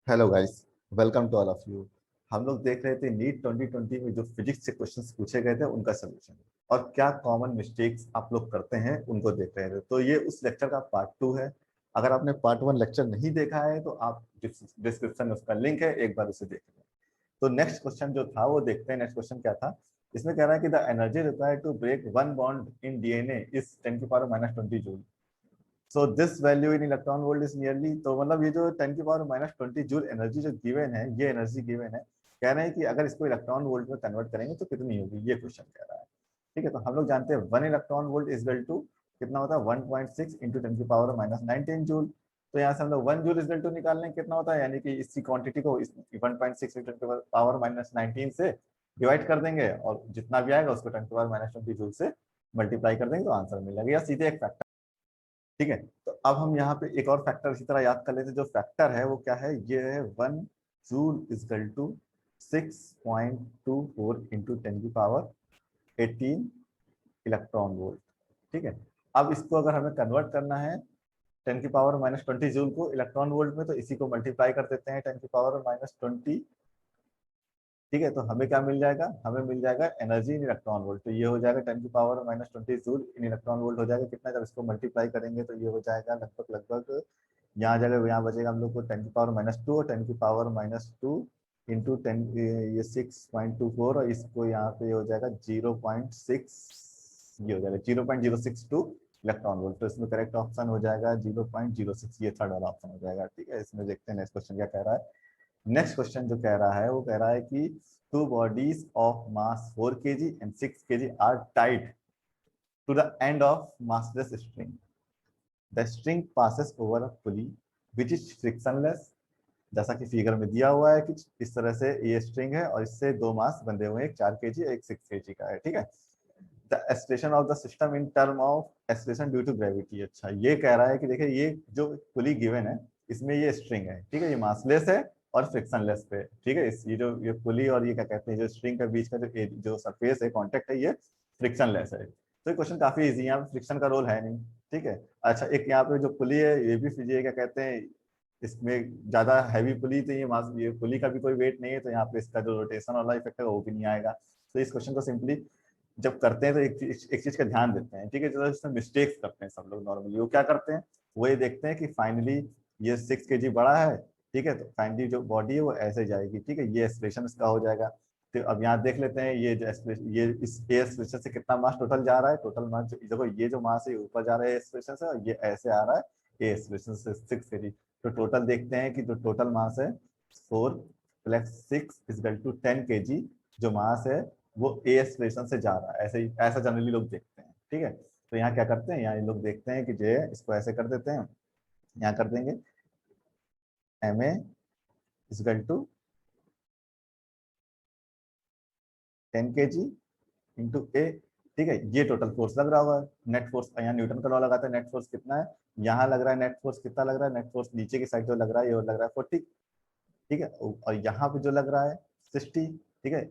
Hello guys, welcome to all of you. हम लोग देख रहे थे नीट 2020 में जो फिजिक्स से क्वेश्चंस पूछे गए थे उनका सोल्यूशन और क्या कॉमन मिस्टेक्स आप लोग करते हैं उनको देख रहे थे। तो ये उस लेक्चर का पार्ट 2 है। अगर आपने पार्ट 1 लेक्चर नहीं देखा है तो आप डिस्क्रिप्शन में उसका लिंक है, एक बार उसे देख लें। तो नेक्स्ट क्वेश्चन जो था वो देखते हैं। नेक्स्ट क्वेश्चन क्या था? इसमें कह रहा है कि the energy required to break one bond in DNA is 10⁻⁻20 joule. So this value in electron volt is nearly, तो मतलब ये जो 10⁻⁻20 जूल एनर्जी जो गिवन है, ये एनर्जी गिवन है। कह रहे हैं कि अगर इसको इलेक्ट्रॉन वोल्ट में कन्वर्ट करेंगे तो कितनी होगी, ये क्वेश्चन कह रहा है। ठीक है, तो हम लोग जानते हैं 1 electron volt is equal to कितना होता है, 1.6 इंटू 10⁻⁻19 जूल। तो यहाँ से हम लोग 1 जूल इज इक्वल टू निकाल लें कितना होता है, यानी कि इसी क्वांटिटी को इस 1.6 इंटू 10⁻⁻19 से डिवाइड कर देंगे और जितना भी आएगा उसको 10⁻⁻20 जूल से मल्टीप्लाई कर देंगे तो आंसर मिल जाएगा, या सीधे एक फैक्टर। ठीक है, तो अब हम यहाँ पे एक और फैक्टर इसी तरह याद कर लेते हैं। जो फैक्टर है वो क्या है, ये है 1 joule is equal to 6.24 into 10⁻18 electron volt. ठीक है, अब इसको अगर हमें कन्वर्ट करना है 10⁻⁻20 जूल को इलेक्ट्रॉन वोल्ट में, तो इसी को मल्टीप्लाई कर देते हैं 10⁻⁻20। ठीक है, तो हमें क्या मिल जाएगा, हमें मिल जाएगा एनर्जी इन इलेक्ट्रॉन वोल्ट। तो ये हो जाएगा 10⁻⁻20 जूल इन इलेक्ट्रॉन वोल्ट हो जाएगा कितना, जब इसको मल्टीप्लाई करेंगे तो ये हो जाएगा लगभग लगभग, यहाँ जाएगा, यहाँ बचेगा हम लोग को 10⁻⁻2 और 10⁻⁻2 इंटू 10, ये 6.24 और इसको यहाँ पे हो जाएगा 0.6, ये हो जाएगा 0.062 इलेक्ट्रॉन वोल्ट। तो इसमें करेक्ट ऑप्शन हो जाएगा 0.06, ये थर्ड वाला ऑप्शन हो जाएगा। ठीक है, इसमें देखते हैं नेक्स्ट क्वेश्चन क्या कह रहा है। नेक्स्ट क्वेश्चन जो कह रहा है वो कह रहा है कि two bodies of mass 4 kg and 6 kg are tied to the end of massless string. The string passes over a pulley which is frictionless. जैसा कि फिगर में दिया हुआ है कि इस तरह से ये स्ट्रिंग है और इससे दो मास बंधे हुए हैं, एक 4 kg एक 6 kg का है। ठीक है, the expression of the system in term of expression due to gravity. अच्छा, ये कह रहा है कि देखिए ये जो पुली गिवन है इसमें ये स्ट्रिंग है, ठीक है, ये मासलेस है और फ्रिक्शनलेस पे। ठीक है, इस ये पुली और ये क्या कहते हैं जो स्ट्रिंग के बीच का जो सरफेस है, कॉन्टेक्ट है, ये फ्रिक्शनलेस है। तो ये क्वेश्चन काफी इजी है, यहाँ पे फ्रिक्शन का रोल है नहीं। ठीक है, अच्छा, एक यहाँ पे जो पुली है ये भी ये क्या कहते हैं, इसमें ज्यादा हैवी पुली, तो ये पुली का भी कोई वेट नहीं है, तो यहाँ पे इसका जो रोटेशन वाला इफेक्ट है वो भी नहीं आएगा। तो इस क्वेश्चन को सिंपली जब करते हैं तो एक चीज का ध्यान देते हैं। ठीक है, जो इसमें मिस्टेक्स करते हैं सब लोग नॉर्मली, वो क्या करते हैं, वो ये देखते हैं कि फाइनली ये 6 kg बड़ा है। ठीक है, तो फाइनली जो बॉडी है वो ऐसे जाएगी। ठीक है, ये एक्सप्रेशन इसका हो जाएगा। तो अब यहाँ देख लेते हैं ये जो ये इस ए एक्सप्रेशन से कितना मास टोटल जा रहा है। टोटल मास देखो, ये जो मास है ऊपर जा रहा है एक्सप्रेशन से और ये ऐसे आ रहा है ए एक्सप्रेशन से 6 kg। तो टोटल देखते हैं कि जो टोटल मास है 4 + 6 = 10 kg जो मास है वो ए एक्सप्रेशन से जा रहा है। ऐसे ही ऐसा जनरली लोग देखते हैं। ठीक है, तो यहाँ क्या करते हैं, यहाँ ये लोग देखते हैं कि जो है इसको ऐसे कर देते हैं, यहाँ कर देंगे MA = 10 kg इंटू ए। ठीक है, ये टोटल फोर्स लग रहा होगा, नेट फोर्स यहाँ न्यूटन का लॉ लगाते हैं, नेट फोर्स कितना है, यहाँ लग रहा है नेट फोर्स कितना लग रहा है, नेट फोर्स नीचे की साइड जो लग रहा है ये लग रहा है 40। ठीक है, और यहाँ पे जो लग रहा है 60। ठीक है,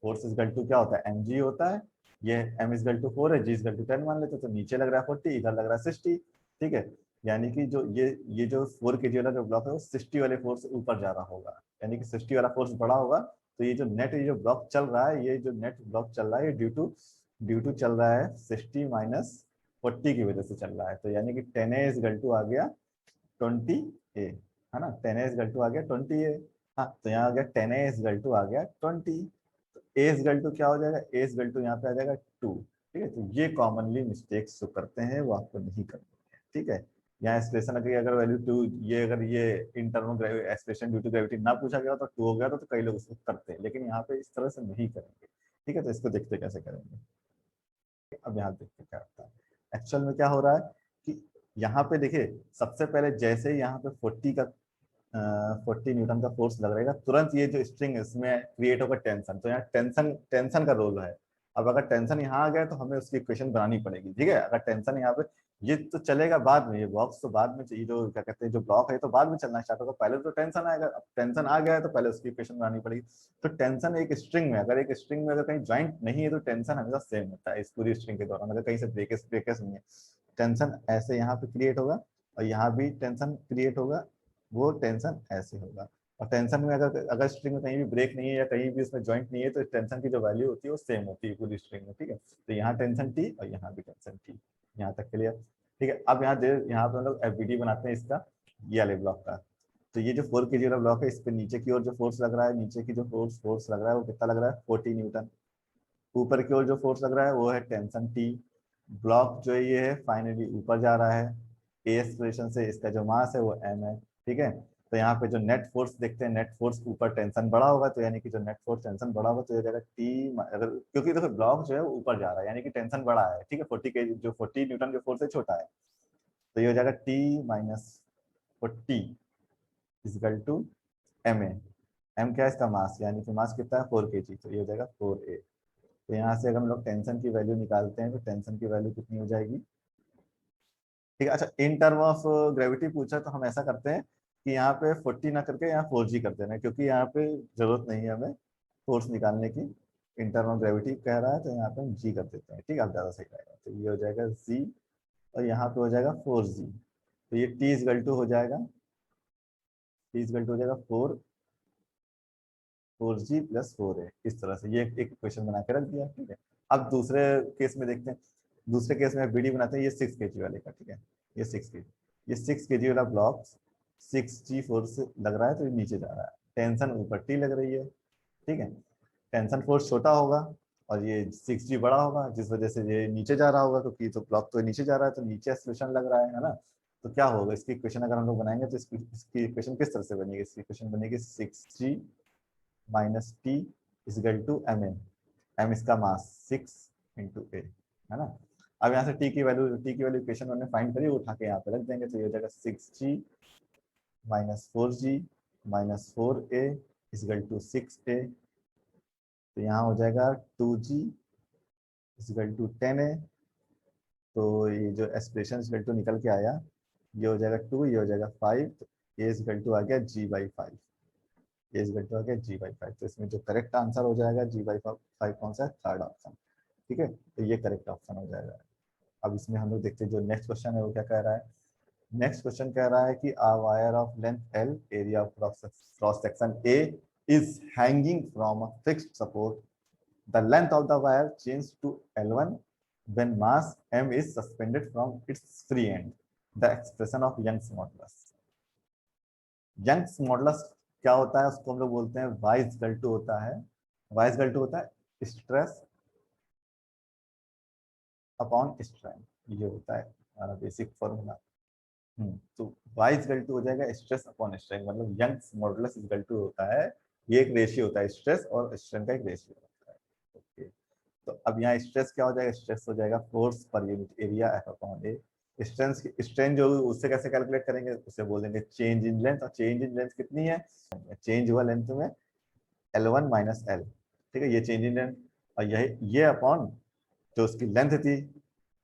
फोर्स इजकल टू क्या होता है, mg होता है, ये m इजकल टू 4 है, g इजकल टू 10 मान लेते, तो नीचे लग रहा है 40, इधर लग रहा है 60। ठीक है, यानी कि जो ये जो 4 kg वाला जो ब्लॉक है वो 60 वाले फोर्स से ऊपर जा रहा होगा, यानी कि 60 वाला फोर्स बड़ा होगा। तो ये जो नेट ये जो ब्लॉक चल रहा है, ये जो नेट ब्लॉक चल रहा है ये ड्यू टू चल रहा है 60 - 40 की वजह से चल रहा है। तो यानी कि 10A इजकल टू आ गया 20A, है ना, 10A इजकल टू आ गया 20A। हाँ, तो यहाँ आ गया 10A इजकल टू आ गया 20। ए इजकल टू क्या हो जाएगा, ए इजकल टू यहाँ पे आ जाएगा 2। ठीक है, तो ये कॉमनली मिस्टेक्स जो करते हैं वो आपको नहीं करनी है। ठीक है, यहाँ एक्सप्रेशन अगर वैल्यू 2, ये अगर ये in term of expression due to gravity ना पूछा गया तो 2 हो गया तो कई लोग उसको करते हैं, लेकिन यहाँ पे इस तरह से नहीं करेंगे। ठीक है, तो इसको देखते कैसे करेंगे। अब यहाँ देखते क्या होता है एक्चुअल में क्या हो रहा है कि यहाँ पे देखिए, सबसे पहले जैसे ही यहाँ पे 40 न्यूटन का फोर्स लग रहेगा, तुरंत ये जो स्ट्रिंग है इसमें क्रिएट होगा टेंशन। तो यहाँ टेंशन टेंशन का रोल है। अब अगर टेंशन यहाँ आ गया तो हमें उसकी इक्वेशन बनानी पड़ेगी। ठीक है, अगर टेंशन यहाँ पे, ये तो चलेगा बाद में, ये बॉक्स तो बाद में चाहिए, जो क्या कहते हैं जो ब्लॉक है तो बाद में चलना स्टार्ट होगा, पहले तो टेंशन आएगा। अब टेंशन आ गया है तो पहले उसकी इक्वेशन बनानी पड़ेगी। तो टेंशन एक स्ट्रिंग में, अगर एक स्ट्रिंग में अगर कहीं ज्वाइंट नहीं है तो टेंशन हमेशा सेम होता है इस पूरी स्ट्रिंग के दौरान, अगर कहीं से ब्रेकेस ब्रेकेस नहीं है। टेंशन ऐसे यहाँ पे क्रिएट होगा और यहाँ भी टेंशन क्रिएट होगा, वो टेंशन ऐसे होगा। और टेंशन में अगर अगर स्ट्रिंग में कहीं भी ब्रेक नहीं है या कहीं भी उसमें जॉइंट नहीं है तो टेंशन की जो वैल्यू होती है वो सेम होती है पूरी स्ट्रिंग में, ठीक है। तो यहाँ टेंशन टी और यहाँ भी टेंशन टी, यहाँ तक क्लियर, ठीक है। अब यहाँ पे हम लोग एफबीडी बनाते हैं इसका, ये वाले ब्लॉक का। तो ये जो 4 kg वाला ब्लॉक है, इस पे नीचे की ओर जो फोर्स लग रहा है, नीचे की जो फोर्स लग रहा है वो कितना लग रहा है, 40 न्यूटन। ऊपर की ओर जो फोर्स लग रहा है वो है टेंशन टी। ब्लॉक जो ये है फाइनली ऊपर जा रहा है, ए एक्सप्रेशन से इसका जो मास है वो एम है, ठीक है। तो यहाँ पे जो नेट फोर्स देखते हैं, नेट फोर्स ऊपर टेंशन बड़ा होगा, तो यानी कि जो नेट फोर्स टेंशन बड़ा होगा तो ये जाएगा टी, अगर क्योंकि देखो ब्लॉक जो है वो ऊपर जा रहा है यानी कि टेंशन बड़ा है, ठीक है। 40 kg जो 40 न्यूटन जो फोर्स है छोटा है, तो ये हो जाएगा T minus 40 is equal to M A. M क्या है, इसका मास, यानी कि मास कितना है 4 kg, तो ये हो जाएगा 4a। तो यहाँ से अगर हम लोग टेंशन की वैल्यू निकालते हैं तो टेंशन की वैल्यू कितनी हो जाएगी, ठीक है। अच्छा, इन टर्म ऑफ ग्रेविटी पूछा तो हम ऐसा करते हैं कि यहाँ पे 40 ना करके यहाँ 4g कर देना है, क्योंकि यहाँ पे जरूरत नहीं है हमें फोर्स निकालने की। इन टर्म ऑफ ग्रेविटी कह रहा है तो यहाँ पे हम जी कर देते हैं, ठीक है, अब ज्यादा सही रहेगा। तो ये हो जाएगा जी और यहाँ पे हो जाएगा 4g। तो ये टी इजगल टू हो जाएगा, टी इजगल टू हो जाएगा 4g प्लस 4a। इस तरह से ये एक इक्वेशन बना के रख दिया, ठीक है। अब दूसरे केस में देखते हैं। दूसरे केस में बीडी बनाते हैं, ये 6 kg वाले का, ठीक है। ये 6 kg, ये 6 kg वाला ब्लॉक 6g फोर्स लग रहा है तो ये नीचे जा रहा है, टेंशन ऊपर टी लग रही है, ठीक है। टेंशन फोर्स छोटा होगा और ये 6g बड़ा होगा, जिस वजह से ये नीचे जा रहा होगा, क्योंकि तो ब्लॉक तो नीचे जा रहा है तो नीचे एक्सेलरेशन लग रहा है ना। तो क्या होगा, इसकी इक्वेशन अगर हम लोग बनाएंगे तो इसकी इक्वेशन किस तरह से बनेगी, इसकी इक्वेशन बनेगी 6g minus T is equal to M A. M इसका मास 6 इंटू ए, है ना। अब यहाँ से टी की वैल्यू इक्वेशन हमने फाइंड करी, वो उठा के यहाँ पे रख देंगे, तो ये हो जाएगा 6g minus 4g minus 4a is equal to 6a। तो यहाँ हो जाएगा 2g इजगल टू 10a। तो ये जो एक्सप्रेशन इजगल टू निकल के आया, ये हो जाएगा 2, ये हो जाएगा 5, तो ए इजगल टू आ गया g/5। ए इजगल टू आ गया g/5। तो इसमें जो करेक्ट आंसर हो जाएगा g/5 कौन सा है, थर्ड ऑप्शन, ठीक है। तो ये करेक्ट ऑप्शन हो जाएगा। अब इसमें हम लोग देखते हैं जो नेक्स्ट क्वेश्चन है वो क्या कह रहा है। नेक्स्ट क्वेश्चन कह रहा है कि a wire of length l, area of cross section a is hanging from a fixed support. The length of the wire changed to L1 when mass m is suspended from its free end. The expression of Young's modulus. Young's modulus क्या होता है, उसको हम लोग बोलते हैं y equal to होता है, y इक्वल टू होता है स्ट्रेस अपॉन स्ट्रेन, ये होता है हमारा बेसिक फॉर्मूला। तो y इक्वल टू हो जाएगा स्ट्रेस अपॉन स्ट्रेन, मतलब यंग्स मॉडुलस इक्वल टू होता है, ये एक रेशियो होता है, स्ट्रेस और स्ट्रेन का एक रेशियो होता है, ओके। तो अब यहाँ स्ट्रेस क्या हो जाएगा, स्ट्रेस हो जाएगा फोर्स पर unit area F upon A. Strain जो उससे कैसे कैलकुलेट करेंगे, उसे बोल देंगे चेंज इन लेंथ, और चेंज इन लेंथ कितनी है, चेंज हुआ लेंथ में L1 माइनस एल, ठीक है, ये चेंज इन लेंथ। और ये अपॉन जो उसकी लेंथ थी,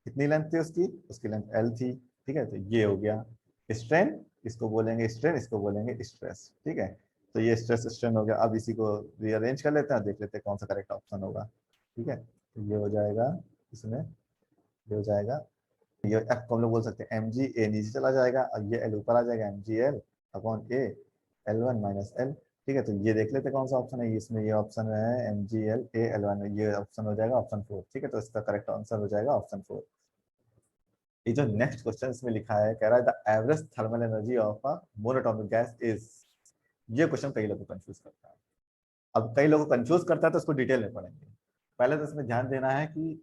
कितनी लेंथ थी उसकी, उसकी लेंथ एल थी, ठीक है। तो ये हो गया स्ट्रेन, इसको बोलेंगे स्ट्रेन, इसको बोलेंगे स्ट्रेस, ठीक है। तो ये स्ट्रेस स्ट्रेन हो गया। अब इसी को रीअरेंज कर लेते हैं, देख लेते हैं कौन सा करेक्ट ऑप्शन होगा, ठीक है। तो ये हो जाएगा, इसमें ये हो जाएगा, ये एफ को हम लोग बोल सकते हैं एम जी, ए नीचे चला जाएगा और ये एल ऊपर आ जाएगा, एम जी एल अपॉन ए, L1 माइनस एल, ठीक है। तो ये देख लेते हैं कौन सा ऑप्शन है, इसमें ये ऑप्शन है M G L A L1, ये ऑप्शन हो जाएगा ऑप्शन 4, ठीक है। तो इसका करेक्ट आंसर हो जाएगा ऑप्शन 4। ये जो नेक्स्ट क्वेश्चन इसमें लिखा है, कह रहा है the average thermal energy of a monoatomic gas is, ये क्वेश्चन कई लोगों को कंफ्यूज करता है। अब कई लोगों को कंफ्यूज करता है तो उसको डिटेल में पढ़ेंगे। पहले तो इसमें ध्यान देना है कि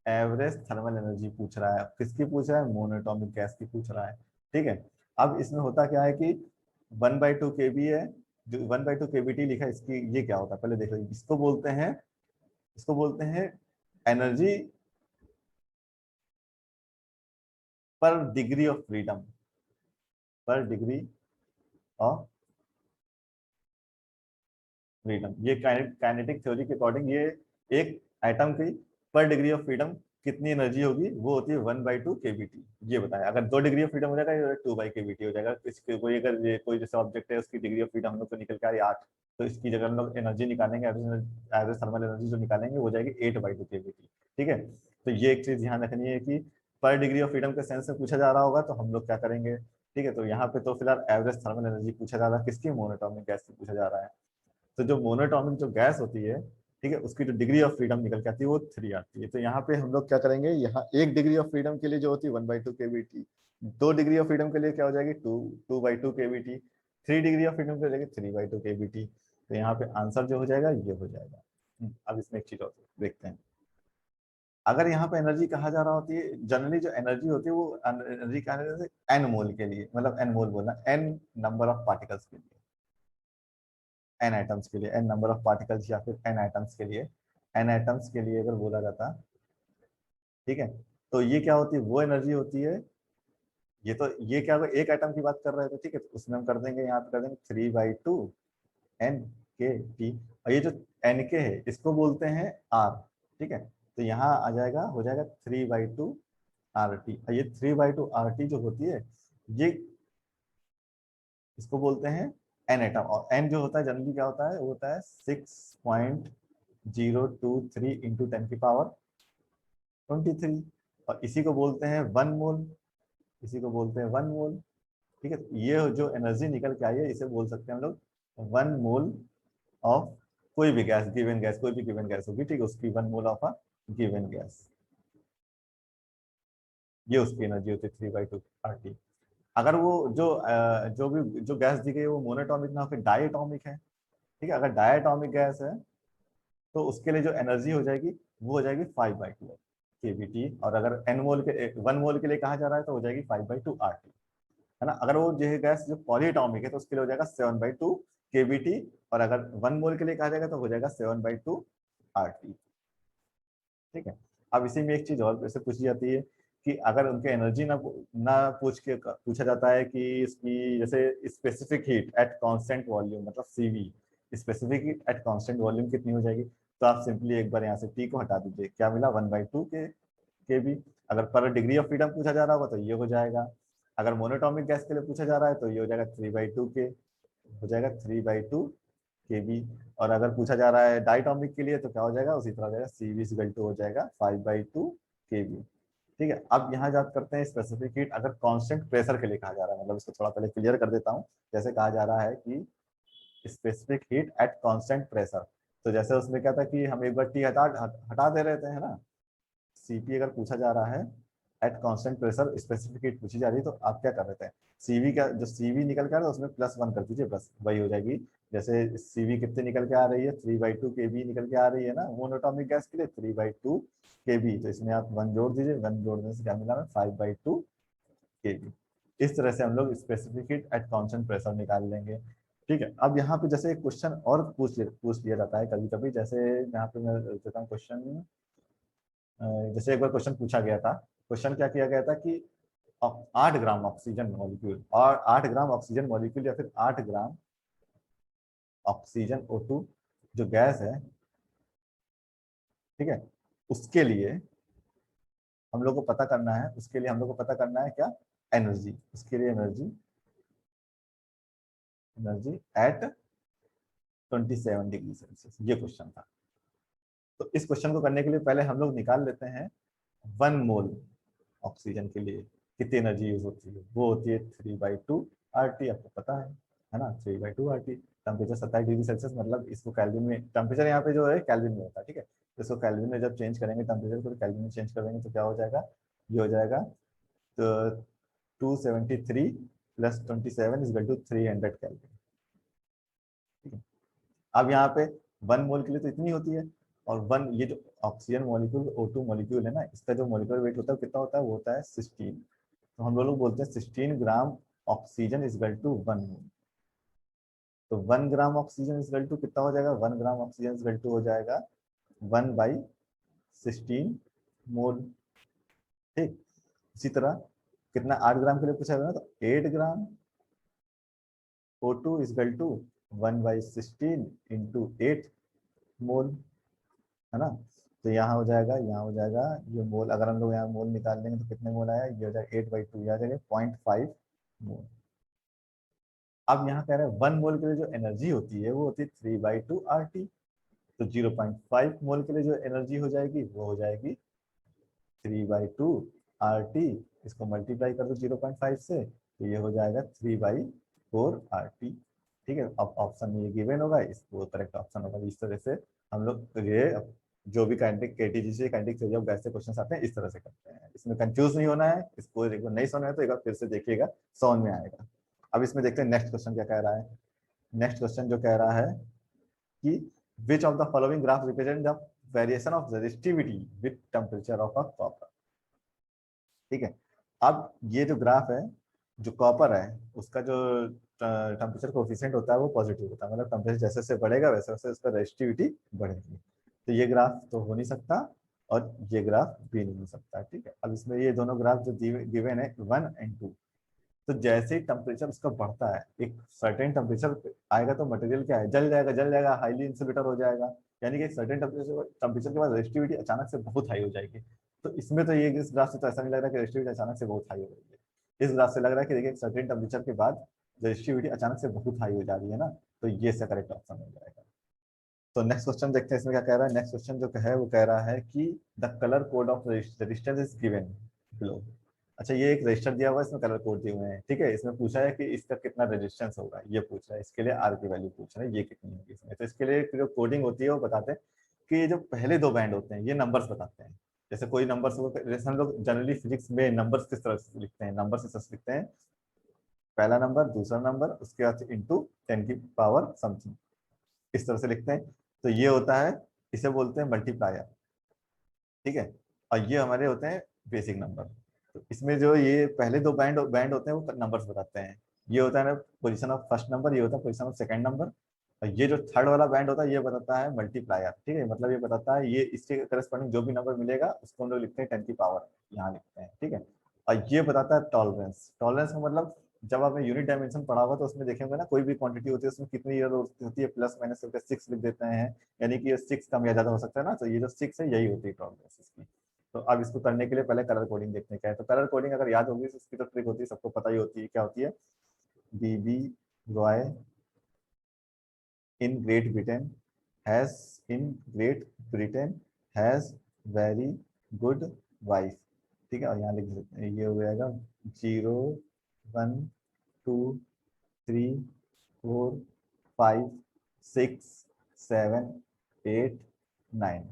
एवरेज थर्मल एनर्जी पूछ रहा है, किसकी पूछ रहा है, मोनोटॉमिक गैस की पूछ रहा है, ठीक है। अब इसमें होता क्या है कि 1/2 kb है, जो 1/2 kBt लिखा है, इसकी ये क्या होता है पहले देखो। इसको बोलते हैं एनर्जी पर डिग्री ऑफ फ्रीडम, पर डिग्री ऑफ फ्रीडम। ये काइनेटिक थ्योरी के अकॉर्डिंग ये एक एटम की पर डिग्री ऑफ फ्रीडम कितनी एनर्जी होगी, वो होती है 1/2 kBt। ये बताया, अगर 2 डिग्री ऑफ फ्रीडम हो जाएगा 2/kBt हो जाएगा। इसके कोई अगर ये कोई जैसे ऑब्जेक्ट है, उसकी डिग्री ऑफ फ्रीडम हम लोग को निकल के आ रही है 8, तो इसकी जगह हम लोग एनर्जी निकालेंगे, एवरेज थर्मल एनर्जी जो निकालेंगे वो जाएगी 8/2 kBt, ठीक है। तो ये एक चीज ध्यान रखनी है कि पर डिग्री ऑफ फ्रीडम के सेंस में पूछा जा रहा होगा तो हम लोग क्या करेंगे ठीक है। तो यहाँ पे तो फिलहाल एवरेज थर्मल एनर्जी पूछा जा रहा है, किसकी, मोनोटॉमिक गैस की पूछा जा रहा है। तो जो मोनोटॉमिक जो गैस होती है, ठीक है, उसकी जो डिग्री ऑफ फ्रीडम निकल के आती है वो 3 आती है। तो यहाँ पे हम लोग क्या करेंगे, यहाँ 1 डिग्री ऑफ फ्रीडम के लिए जो होती है 1/2 kBT, 2 डिग्री ऑफ फ्रीडम के लिए क्या हो जाएगी 2/2 kBT, 3 डिग्री ऑफ फ्रीडम के लिए हो जाएगी 3/2 kBT। तो यहाँ पे आंसर जो हो जाएगा ये हो जाएगा। अब इसमें एक चीज और देखते हैं, अगर यहाँ पे एनर्जी कहा जा रहा होती है, जनरली जो एनर्जी होती है वो एनर्जी कहा जाता है एन मोल के लिए, मतलब एन मोल बोलना, एन नंबर ऑफ पार्टिकल्स के लिए, एन आइटम्स के लिए, एन नंबर ऑफ पार्टिकल्स या फिर एन आइटम्स के लिए, एन आइटम्स के लिए अगर बोला जाता, ठीक है, तो ये क्या होती है, वो एनर्जी होती है, ये तो ये क्या होगा, एक आइटम की बात कर रहे थे, ठीक है, तो उसमें हम कर देंगे, यहाँ पे कर देंगे 3/2 एन के टी, और ये जो एन के है इसको बोलते हैं आर, ठीक है, तो यहाँ आ जाएगा, हो जाएगा 3/2 आर टी। ये 3/2 आर टी जो होती है, ये इसको बोलते हैं एन एटम, और एन जो होता है जनरली क्या होता है, वो होता है 6.023 इंटू 10⁻23, और इसी को बोलते हैं 1 मोल, इसी को बोलते हैं 1 मोल, ठीक है। ये जो एनर्जी निकल के आई है इसे बोल सकते हैं हम लोग 1 मोल ऑफ कोई भी गैस, गिवन गैस, कोई भी गिवन गैस होगी, ठीक है, उसकी 1 mole of a given gas, ये उसकी एनर्जी होती है 3/2 आर टी। अगर वो जो भी जो गैस दी गई है वो मोनोटॉमिक ना होकर डायटॉमिक है, ठीक है, अगर डायटॉमिक गैस है तो उसके लिए जो एनर्जी हो जाएगी वो हो जाएगी 5/2 kBT, और अगर एन मोल के 1 मोल के लिए कहा जा रहा है तो हो जाएगी 5/2 RT, है ना। अगर वो जो गैस जो पॉलीटॉमिक है तो उसके लिए हो जाएगा 7/2 kBT, और अगर 1 मोल के लिए कहा जाएगा तो हो जाएगा 7/2 RT, ठीक है। अब इसी में एक चीज और ऐसे पूछी जाती है कि अगर उनके एनर्जी ना पूछा जाता है कि इसकी जैसे specific heat at constant volume, मतलब CV, specific heat at constant volume कितनी हो जाएगी, तो आप सिंपली एक बार यहाँ से टी को हटा दीजिए, क्या मिला 1/2 के बी। अगर पर डिग्री ऑफ फ्रीडम पूछा जा रहा होगा तो ये हो जाएगा, अगर मोनोटॉमिक गैस के लिए पूछा जा रहा है तो ये हो जाएगा 3/2 के, हो जाएगा 3/2 kb, और अगर पूछा जा रहा है डायटोमिक के लिए तो क्या हो जाएगा, उसी तरह हो जाएगा CV हो जाएगा 5/2 kb, ठीक है। अब यहाँ बात करते हैं स्पेसिफिक हीट अगर कांस्टेंट प्रेशर के लिए कहा जा रहा है, मतलब इसको थोड़ा पहले क्लियर कर देता हूँ। जैसे कहा जा रहा है कि specific heat at constant pressure, तो जैसे उसमें क्या था कि हम एक बार टी हटा दे रहे थे, है ना, सीपी अगर पूछा जा रहा है at constant pressure, specific heat पूछी जा रही है, तो आप क्या कर रहे थे, सीवी का जो सीवी निकल के आ रहा है उसमें +1 कर दीजिए, बस वही हो जाएगी। जैसे सीवी कितने निकल के आ रही है, 3/2 kb निकल के आ रही है ना मोनोटॉमिक गैस के लिए, 3/2 kb, तो इसमें आप 1 जोड़ दीजिए, 1 जोड़ने से क्या मिला, 5/2 kb। इस तरह से हम लोग specific heat at constant pressure निकाल लेंगे, ठीक है। अब यहाँ पे जैसे एक क्वेश्चन और पूछ लिया जाता है कभी कभी, जैसे यहाँ पे मैं देता हूँ क्वेश्चन, जैसे एक बार क्वेश्चन पूछा गया था, क्वेश्चन क्या किया गया था कि 8 ग्राम ऑक्सीजन मॉलिक्यूल, और 8 ग्राम ऑक्सीजन मॉलिक्यूल या फिर 8 ग्राम ऑक्सीजन O2 जो गैस है, ठीक है, उसके लिए हम लोग को पता करना है, उसके लिए हम लोग को पता करना है क्या, एनर्जी, उसके लिए energy, energy at 27 degree Celsius, ये क्वेश्चन था। तो इस क्वेश्चन को करने के लिए पहले हम लोग निकाल लेते हैं 1 मोल ऑक्सीजन के लिए कितनी एनर्जी यूज होती है, वो होती है 3/2 RT, आपको पता है ना, 3/2 RT। टेम्परेचर 27 डिग्री सेल्सियस, मतलब इसको कैल्विन में, टेम्परेचर यहाँ पे जो है कैल्विन में होता है, ठीक है, तो इसको कैल्विन में जब चेंज करेंगे टेम्परेचर को, कैल्विन में चेंज करेंगे तो क्या हो जाएगा, ये हो जाएगा, तो 273 + 27 = 300 कैल्विन, ठीक है। अब यहाँ पे 1 मोल के लिए तो इतनी होती है, और वन ये जो ऑक्सीजन मॉलिक्यूल O2 मॉलिक्यूल है ना, इसका जो मॉलिक्यूलर वेट होता है कितना होता है, वो होता है 16, तो हम लोग बोलते हैं 16 ग्राम ऑक्सीजन = 1 मोल। तो 1 ग्राम ऑक्सीजन कितना हो जाएगा, 1 ग्राम ऑक्सीजन हो जाएगा 1/16 मोल, ठीक। इसी तरह कितना 8 ग्राम के लिए पूछा गया, तो 8 ग्राम O2 1/16 × 8 मोल, है ना। तो यहाँ हो जाएगा, यहाँ हो जाएगा, ये मोल अगर हम लोग यहाँ मोल निकाल लेंगे तो कितने मोल आया, ये हो जाएगा 8/2, आ जाएगा 0.5 मोल। अब यहाँ कह रहे हैं 1 मोल के लिए जो एनर्जी होती है वो होती है 3/2 RT, तो 0.5 मोल के लिए जो एनर्जी हो जाएगी वो हो जाएगी 3/2 RT, इसको मल्टीप्लाई कर दो 0.5 से, तो ये हो जाएगा 3/4 RT। ठीक है, अब ऑप्शन में ये गिवन होगा, इसको करेक्ट ऑप्शन होगा। इस तरह से हम लोग ये जो भी kinetic KTG kinetic theory of gas से क्वेश्चन आते हैं इस तरह से करते हैं। इसमें कंफ्यूज नहीं होना है, इसको एक बार नहीं समझ में तो एक बार फिर से देखिएगा, समझ में आएगा। अब इसमें देखते हैं नेक्स्ट क्वेश्चन क्या कह रहा है। नेक्स्ट क्वेश्चन जो कह रहा है कि which of the following graph represent the variation of resistivity with temperature of a copper. ठीक है, अब ये जो ग्राफ है, जो कॉपर है उसका जो टेम्परेचर कोफिशिएंट होता है वो पॉजिटिव होता है, मतलब टेम्परेचर जैसे जैसे बढ़ेगा वैसे वैसे उसका रेजिस्टिविटी बढ़ेगी। तो ये ग्राफ तो हो नहीं सकता और ये ग्राफ भी नहीं हो सकता। ठीक है, अब इसमें ये दोनों ग्राफ जो गिवन है 1 एंड 2, तो जैसे ही टेम्परेचर उसका बढ़ता है, एक सर्टेन टेम्परेचर आएगा तो मटेरियल क्या है, जल जाएगा, हाईली इंसुलेटर हो जाएगा। यानी कि एक सर्टेन टेम्परेचर के बाद रेजिस्टिविटी अचानक से बहुत हाई हो जाएगी। तो इसमें तो ये इस ग्राफ से तो ऐसा नहीं लग रहा कि रेजिस्टिविटी अचानक से बहुत हाई हो रही है। इस ग्राफ से लग रहा है कि देखिए एक सर्टेन टेम्परेचर के बाद रेजिस्टिविटी अचानक से बहुत हाई हो जा रही है ना, तो ये इसका करेक्ट ऑप्शन हो जाएगा। तो नेक्स्ट क्वेश्चन देखते हैं इसमें क्या कह रहा है। नेक्स्ट क्वेश्चन जो है वो कह रहा है कि the colour code of resistance is given below. अच्छा, ये एक रजिस्टर दिया हुआ है, इसमें कलर कोड दिए हुए हैं। ठीक है, इसमें पूछा है कि इसका कितना रेजिस्टेंस होगा, ये पूछ रहा है। इसके लिए आर की वैल्यू पूछ रहा है, ये कितनी होगी इसमें। तो इसके लिए जो कोडिंग होती है वो बताते हैं कि ये जो पहले दो बैंड होते हैं ये नंबर्स बताते हैं। जैसे कोई नंबर्स, जैसे हम लोग जनरली फिजिक्स में नंबर्स किस तरह से लिखते हैं, नंबर्स इस तरह से लिखते हैं, पहला नंबर, दूसरा नंबर, उसके बाद इंटू 10 की पावर समथिंग, इस तरह से लिखते हैं। तो ये होता है, इसे बोलते हैं मल्टीप्लायर। ठीक है, और ये हमारे होते हैं बेसिक नंबर। तो इसमें जो ये पहले दो बैंड बैंड होते हैं वो नंबर्स बताते हैं। ये होता है ना पोजीशन ऑफ फर्स्ट नंबर, ये होता है पोजीशन ऑफ सेकंड नंबर। और ये जो थर्ड वाला बैंड होता है ये बताता है मल्टीप्लायर। ठीक है, मतलब ये बताता है ये इसके करस्पॉन्डिंग जो भी नंबर मिलेगा उसको हम लोग लिखते हैं 10 की पावर, यहाँ लिखते हैं। ठीक है, और ये बताता है टॉलरेंस। टॉलरेंस का मतलब जब आपने यूनिट डायमेंशन पढ़ा हुआ तो उसमें देखेंगे ना, कोई भी क्वांटिटी होती है उसमें कितनी ईयर होती है, प्लस माइनस करके 6 लिख देते हैं। यानी कि ये 6 कम या ज्यादा हो सकता है ना, तो ये जो 6 है यही होती है टॉलरेंस इसकी। तो अब इसको करने के लिए पहले कलर कोडिंग देखने का है। तो कलर कोडिंग अगर याद होगी तो इसकी तो ट्रिक होती है, सबको पता ही होती है, क्या होती है। बीबी रॉय in Great Britain has in Great Britain has very good wife. ठीक है, और यहाँ लिख सकते हैं, ये हो जाएगा 0 1 2 3 4 5 6 7 8 9।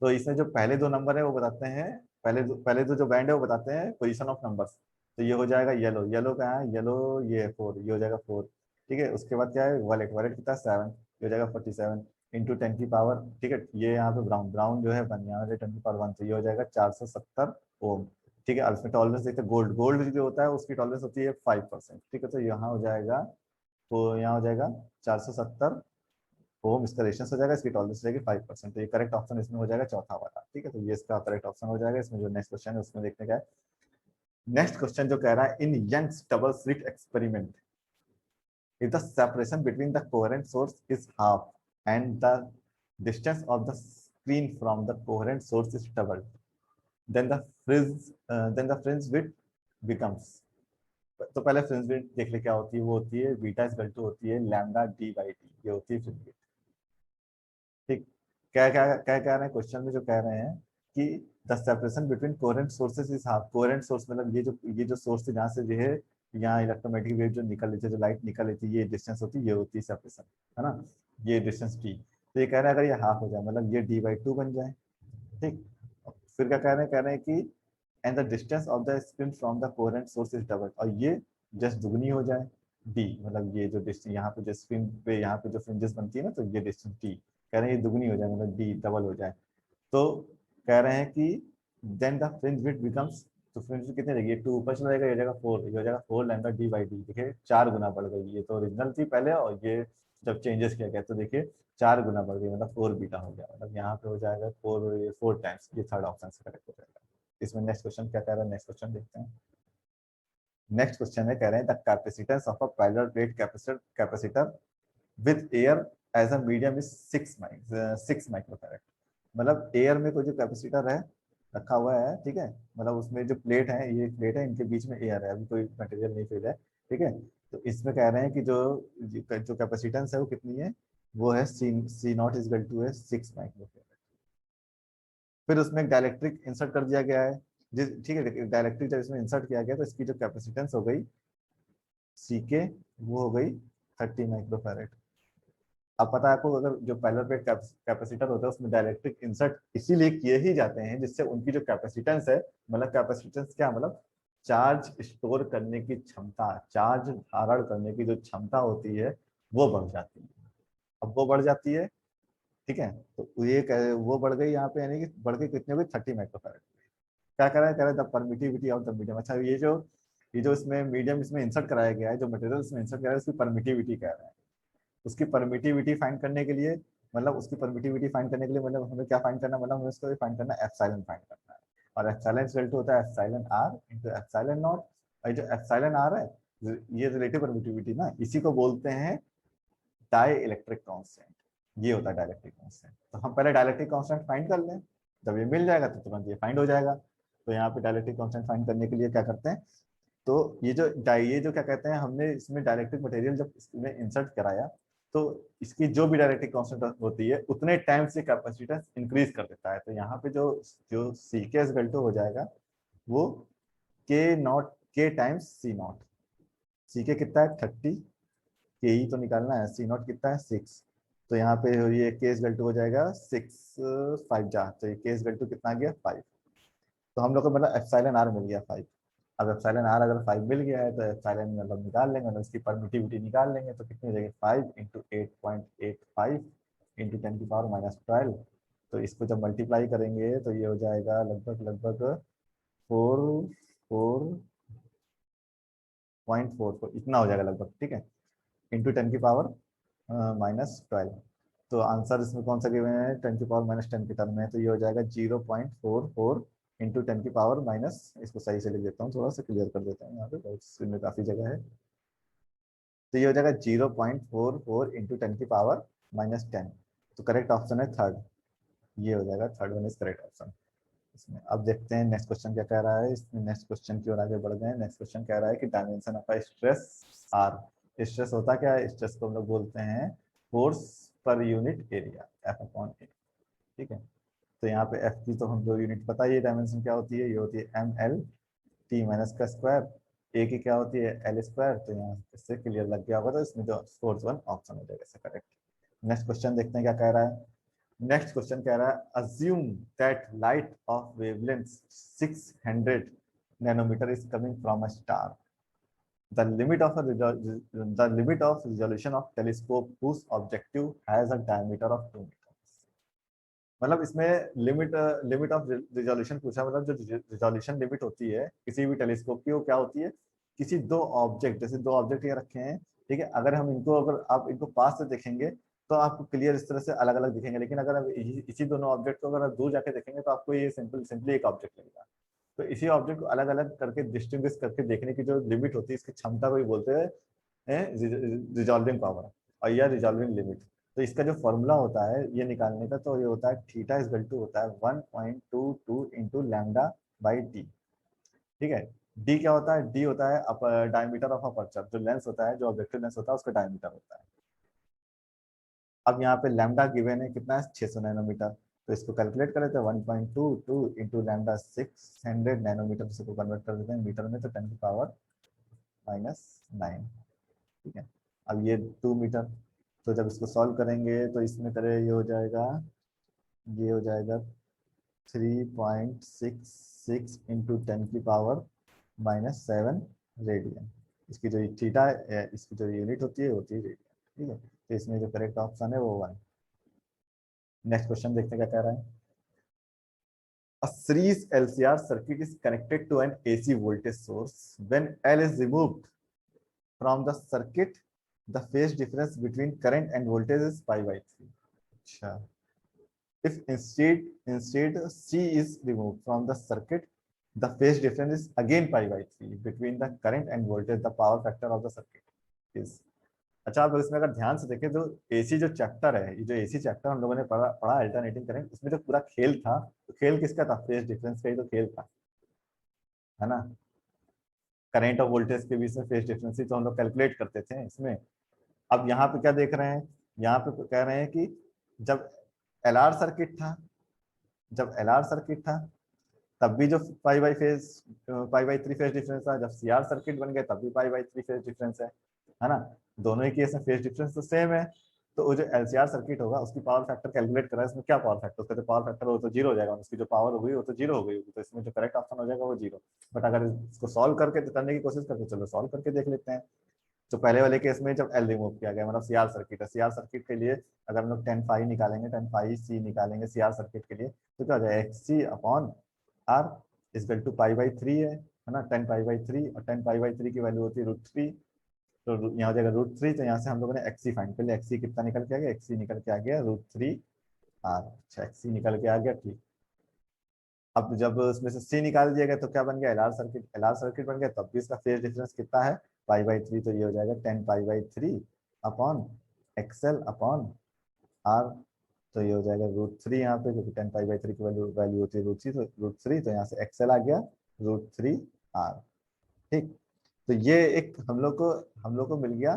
तो इसमें जो पहले दो नंबर है वो बताते हैं, पहले दो जो बैंड है वो बताते हैं पोजीशन ऑफ नंबर्स। तो ये हो जाएगा येलो, येलो कहाँ है, येलो ये 4, ये हो जाएगा 4। ठीक है, उसके बाद क्या है वॉलेट, वॉलेट कितना 7, ये हो जाएगा 47 इंटू 10 की पावर। ठीक है, ये यहाँ पे ब्राउन, ब्राउन जो है 1, यहाँ पे 10 की पावर 1, तो ये हो जाएगा 470 ओम। ठीक है, उसमें टॉलरेंस देखते हैं, गोल्ड, गोल्ड जो होता है उसकी टॉलरेंस होती है 5%। ठीक है, तो यहाँ हो जाएगा, तो यहाँ हो जाएगा 470 ओम, इसका रेजिस्टेंस हो जाएगा, इसकी टॉलरेंस हो जाएगी 5%। तो ये करेक्ट ऑप्शन इसमें हो जाएगा चौथा वाला। ठीक है, तो ये इसका करेक्ट ऑप्शन हो जाएगा। इसमें जो नेक्स्ट क्वेश्चन है उसमें देखने का है। नेक्स्ट क्वेश्चन जो कह रहा है in Young's double slit experiment if the separation between the coherent source is half and the distance of the screen from the coherent source is doubled, then the fringe width becomes। तो पहले fringe width देख ले क्या होती है, वो होती है बीटा इज इक्वल टू होती है लैम्डा डी बाई टी, ये होती है फ्रिंज विड्थ। ठीक, क्या क्या क्या कह रहे हैं क्वेश्चन में, जो कह रहे हैं कि the separation between coherent sources is half. Coherent source मतलब ये जो सोर्स है जहाँ से जो है यहाँ इलेक्ट्रोमैग्नेटिक वेव जो निकल लेती है, जो लाइट निकल लेती है, ये डिस्टेंस होती है, ये होती है सेपरेशन, है ना, ये डिस्टेंस टी। तो ये कह रहे हैं अगर ये हाफ हो जाए मतलब ये d/2 बन जाए। ठीक, फिर क्या कह रहे हैं कि and the distance of the screen from the coherent source is double, और ये जस्ट दुगनी हो जाए d, मतलब ये जो डिस्टेंस यहाँ पे जो स्क्रीन पे यहाँ पे जो फ्रिंजेस बनती है ना, तो ये डिस्टेंस t कह रहे हैं ये दुगनी हो जाए, मतलब d डबल हो जाए। तो कह रहे हैं कि then the fringe width becomes, तो फ्रिंज विड्थ कितनी रहेगी, 2 ऊपर चला जाएगा, ये हो जाएगा 4, ये हो जाएगा 4 लैम्डा डी बाई डी। देखिए 4 गुना बढ़ गई, ये तो ओरिजिनल थी पहले और ये जब चेंजेस किया गया तो देखिए 4 गुना बढ़ गई, मतलब 4 बीटा हो गया, मतलब यहाँ पे हो जाएगा 4 टाइम्स। ये थर्ड ऑप्शन से करेक्ट हो जाएगा। इसमें नेक्स्ट क्वेश्चन क्या कह रहा है, नेक्स्ट क्वेश्चन देखते हैं। नेक्स्ट क्वेश्चन है, कह रहे हैं the capacitance of a parallel plate capacitor with air as a medium is 6 microfarad. मतलब एयर में कोई जो कैपेसिटर है रखा हुआ है, ठीक है, मतलब उसमें जो प्लेट है, ये प्लेट है, इनके बीच में एयर है, अभी कोई मटेरियल नहीं फील है। ठीक है, तो इसमें कह रहे हैं कि जो जो कैपेसिटेंस है वो कितनी है, वो है सी नॉट इज इक्वल टू है 6 माइक्रोफैरड। फिर उसमें एक डायलेक्ट्रिक इंसर्ट कर दिया गया है, जिस ठीक है, डायलेक्ट्रिक जब इसमें इंसर्ट किया गया तो इसकी जो कैपेसिटेंस हो गई सी के वो हो गई 30 माइक्रोफैरेड। अब पता है आपको, अगर जो पैरेलल प्लेट कैपेसिटर होता है उसमें डायरेक्ट्रिक इंसर्ट इसीलिए किए ही जाते हैं जिससे उनकी जो कैपेसिटेंस है, मतलब कैपेसिटेंस क्या मतलब चार्ज स्टोर करने की क्षमता, चार्ज धारण करने की जो क्षमता होती है वो बढ़ जाती है। अब वो बढ़ जाती है, ठीक है, तो ये वो बढ़ गई यहाँ पे, यानी कि बढ़ गई कितनी हो गई 30 माइक्रोफैरेड। क्या कह रहा है the permittivity of the medium. अच्छा ये जो इसमें मीडियम इसमें इंसर्ट कराया गया है, जो मटेरियल इसमें इंसर्ट कराया है उसकी परमिटिविटी कह रहा है। उसकी परमिटिविटी फाइंड करने के लिए, मतलब उसकी परमिटिविटी फाइंड करने के लिए मतलब हमें क्या फाइंड करना, मतलब हमें उसको फाइंड करना एप्सिलॉन फाइंड करना है। और एप्सिलॉन इक्वल टू होता है epsilon r into epsilon naught. और जो एप्सिलॉन आर है ये रिलेटिव परमिटिविटी ना, इसी को बोलते हैं डाई इलेक्ट्रिक कांस्टेंट। ये होता है डाइलेक्ट्रिक कांस्टेंट। तो हम पहले डाइलेक्ट्रिक कांस्टेंट फाइंड कर लें, जब ये मिल जाएगा तो तुरंत ये फाइंड हो जाएगा। तो यहाँ पे डाइलेक्ट्रिक कांस्टेंट फाइंड करने के लिए क्या करते हैं, तो ये जो क्या कहते हैं, हमने इसमें डाइलेक्ट्रिक मटेरियल जब इसमें इंसर्ट कराया तो इसकी जो भी डाइलेक्ट्रिक कांस्टेंट होती है उतने टाइम से कैपेसिटेंस इंक्रीज कर देता है। तो यहाँ पे जो जो सी के इज इक्वल टू हो जाएगा वो के नॉट के टाइम्स सी नॉट। सी के कितना है 30, के ही तो निकालना है, सी नॉट कितना है 6। तो यहाँ पे ये के इज इक्वल टू हो जाएगा 6 5 जा, तो ये के इज इक्वल टू कितना आ गया 5। तो हम लोग को मतलब एप्सिलॉन आर मिल गया 5। अब एप्सिलॉन आर अगर 5 मिल गया है तो एप्सिलॉन मतलब निकाल लेंगे, मतलब इसकी परमिटिविटी निकाल लेंगे। तो कितनी हो जाएगी 5 इंटू 8.85 इंटू 10⁻12। तो इसको जब मल्टीप्लाई करेंगे तो ये हो जाएगा लगभग लगभग 4.44 इतना हो जाएगा लगभग, ठीक है, इंटू 10⁻12। तो आंसर इसमें कौन सा गिवन है 10⁻10 के टर्म में, तो ये हो जाएगा 0.44 इंटू 10⁻, इसको सही से लिख देता हूँ, थोड़ा सा क्लियर कर देता हूँ, यहाँ पे बहुत में काफी जगह है। तो ये हो जाएगा 0.44 इंटू 10⁻10। तो करेक्ट ऑप्शन है थर्ड, ये हो जाएगा third one is correct option इसमें। अब देखते हैं नेक्स्ट क्वेश्चन क्या कह रहा है। इसमें नेक्स्ट क्वेश्चन की ओर आगे बढ़ गए। नेक्स्ट क्वेश्चन कह रहा है कि dimension of stress are. Stress होता क्या है, स्ट्रेस को हम लोग बोलते हैं फोर्स पर unit area F upon A, ठीक है। तो यहाँ पे एफ की तो हम जो यूनिट पता है, ये डायमेंशन क्या होती है, ये होती है एम एल टी माइनस का स्क्वायर। ए की क्या होती है एल स्क्वायर। तो यहाँ इससे क्लियर लग गया होगा, तो इसमें जो फोर्थ वन ऑप्शन हो जाएगा इससे करेक्ट। नेक्स्ट क्वेश्चन देखते हैं क्या कह रहा है। नेक्स्ट क्वेश्चन कह रहा है assume that light of wavelength 600 nanometer is coming from a star. The limit of resolution of telescope whose objective has a diameter of 2 meters. मतलब इसमें लिमिट ऑफ रिजोल्यूशन पूछा, मतलब जो रिजोल्यूशन लिमिट होती है किसी भी टेलीस्कोप की वो क्या होती है, किसी दो ऑब्जेक्ट, जैसे दो ऑब्जेक्ट ये रखे हैं, ठीक है, अगर हम इनको, अगर आप इनको पास से देखेंगे तो आपको क्लियर इस तरह से अलग अलग दिखेंगे, लेकिन अगर आप इसी दोनों ऑब्जेक्ट को अगर आप दूर जाके देखेंगे तो आपको ये सिंपली एक ऑब्जेक्ट लगेगा। तो इसी ऑब्जेक्ट को अलग अलग करके डिस्टिंग्विश करके देखने की जो लिमिट होती है, इसकी क्षमता को ही बोलते हैं रिजॉल्विंग पावर और या रिजॉल्विंग लिमिट। तो इसका जो फॉर्मूला होता है ये निकालने का, तो ये होता है थीटा इज इक्वल टू होता है 1.22 इंटू लैम्डा बाई डी, ठीक है। डी क्या होता है, डी होता है डायमीटर ऑफ अपर्चर, जो लेंस होता है, जो ऑब्जेक्टिव लेंस होता है उसका डायमीटर होता है। अब यहाँ पे लैम्डा गिवन है कितना है 600 नैनोमीटर। तो इसको कैलकुलेट करें तो 1.22 इंटू लैम्डा 600 नैनोमीटर से को कन्वर्ट कर देते हैं मीटर में, तो 10⁻⁹ ठीक है। अब ये 2 मीटर, तो जब इसको सॉल्व करेंगे तो इसमें करे ये हो जाएगा 3.66 इंटू 10⁻⁷ रेडियन। इसकी जो थीटा है, इसकी जो यूनिट होती है होती है रेडियन, ठीक है। तो इसमें जो करेक्ट ऑप्शन है वो 1। नेक्स्ट क्वेश्चन देखते हैं क्या कह रहा है। A series LCR circuit is connected to an AC voltage source. When L is removed from the circuit, the phase difference between current and voltage is pi/3. अच्छा, if instead C is removed from the circuit, the phase difference is again pi/3 between the current and voltage. The power factor of the circuit is। अच्छा, आप इसमें अगर ध्यान से देखें तो AC जो चैप्टर है, ये जो एसी चैप्टर हम लोगों ने पढ़ा अल्टरनेटिंग करंट, इसमें जो पूरा खेल था, तो खेल किसका था, फेज डिफरेंस का ही तो खेल था, है ना। करंट और वोल्टेज के बीच में फेज डिफरेंस ही तो हम लोग कैलकुलेट करते थे इसमें। अब यहाँ पे क्या देख रहे हैं, यहाँ पे कह रहे हैं कि जब एलआर सर्किट था, तब भी जो पाई बाई 3 फेज डिफरेंस था, जब सीआर सर्किट बन गए तब भी पाई बाई 3 फेज डिफरेंस है ना। दोनों ही केस में फेज डिफरेंस तो सेम है। तो वो जो एलसीआर सर्किट होगा उसकी पावर फैक्टर कैलकुलेट करा है, इसमें क्या पावर फैक्टर, उसका जो पावर फैक्टर वो तो जीरो हो जाएगा, उसकी जो पावर होगी वो तो जीरो हो गई होगी, तो इसमें जो करेक्ट ऑप्शन हो जाएगा वो जीरो। बट अगर इसको सॉल्व करके करने की कोशिश करते, चलो सॉल्व करके देख लेते हैं। तो पहले वाले केस में जब एल रिमूव किया गया, मतलब सीआर सर्किट है, सीआर सर्किट के लिए अगर हम लोग 10 फाई निकालेंगे, 10 फाई सी निकालेंगे सीआर सर्किट के लिए, तो क्या हो जाएगा, X C upon R is equal to pi by 3 है ना, 10 पाई बाई 3, और 10 पाई बाई 3 की वैल्यू होती है √3, तो यहाँ हो जाएगा √3, तो यहाँ से हम लोगों ने एक्सी फाइंड कर लिया, एक्सी कितना निकल के आ गया, एक्सी निकल के आ गया √3 आर। अच्छा, एक्सी निकल के आ गया, ठीक। अब जब उसमें से सी निकाल दिया गया तो क्या बन गया, एलआर सर्किट, एलआर सर्किट बन गया, तब भी इसका फेज डिफरेंस कितना है, पाई बाई 3, तो ये हो जाएगा 10 pi by 3 upon X L upon R, तो ये हो जाएगा √3 यहाँ पे, क्योंकि 10 पाई बाई 3 की वैल्यू वैल्यू होती है √3, तो √3, तो यहाँ से एक्सएल आ गया √3 आर, ठीक। तो ये एक हम लोग को मिल गया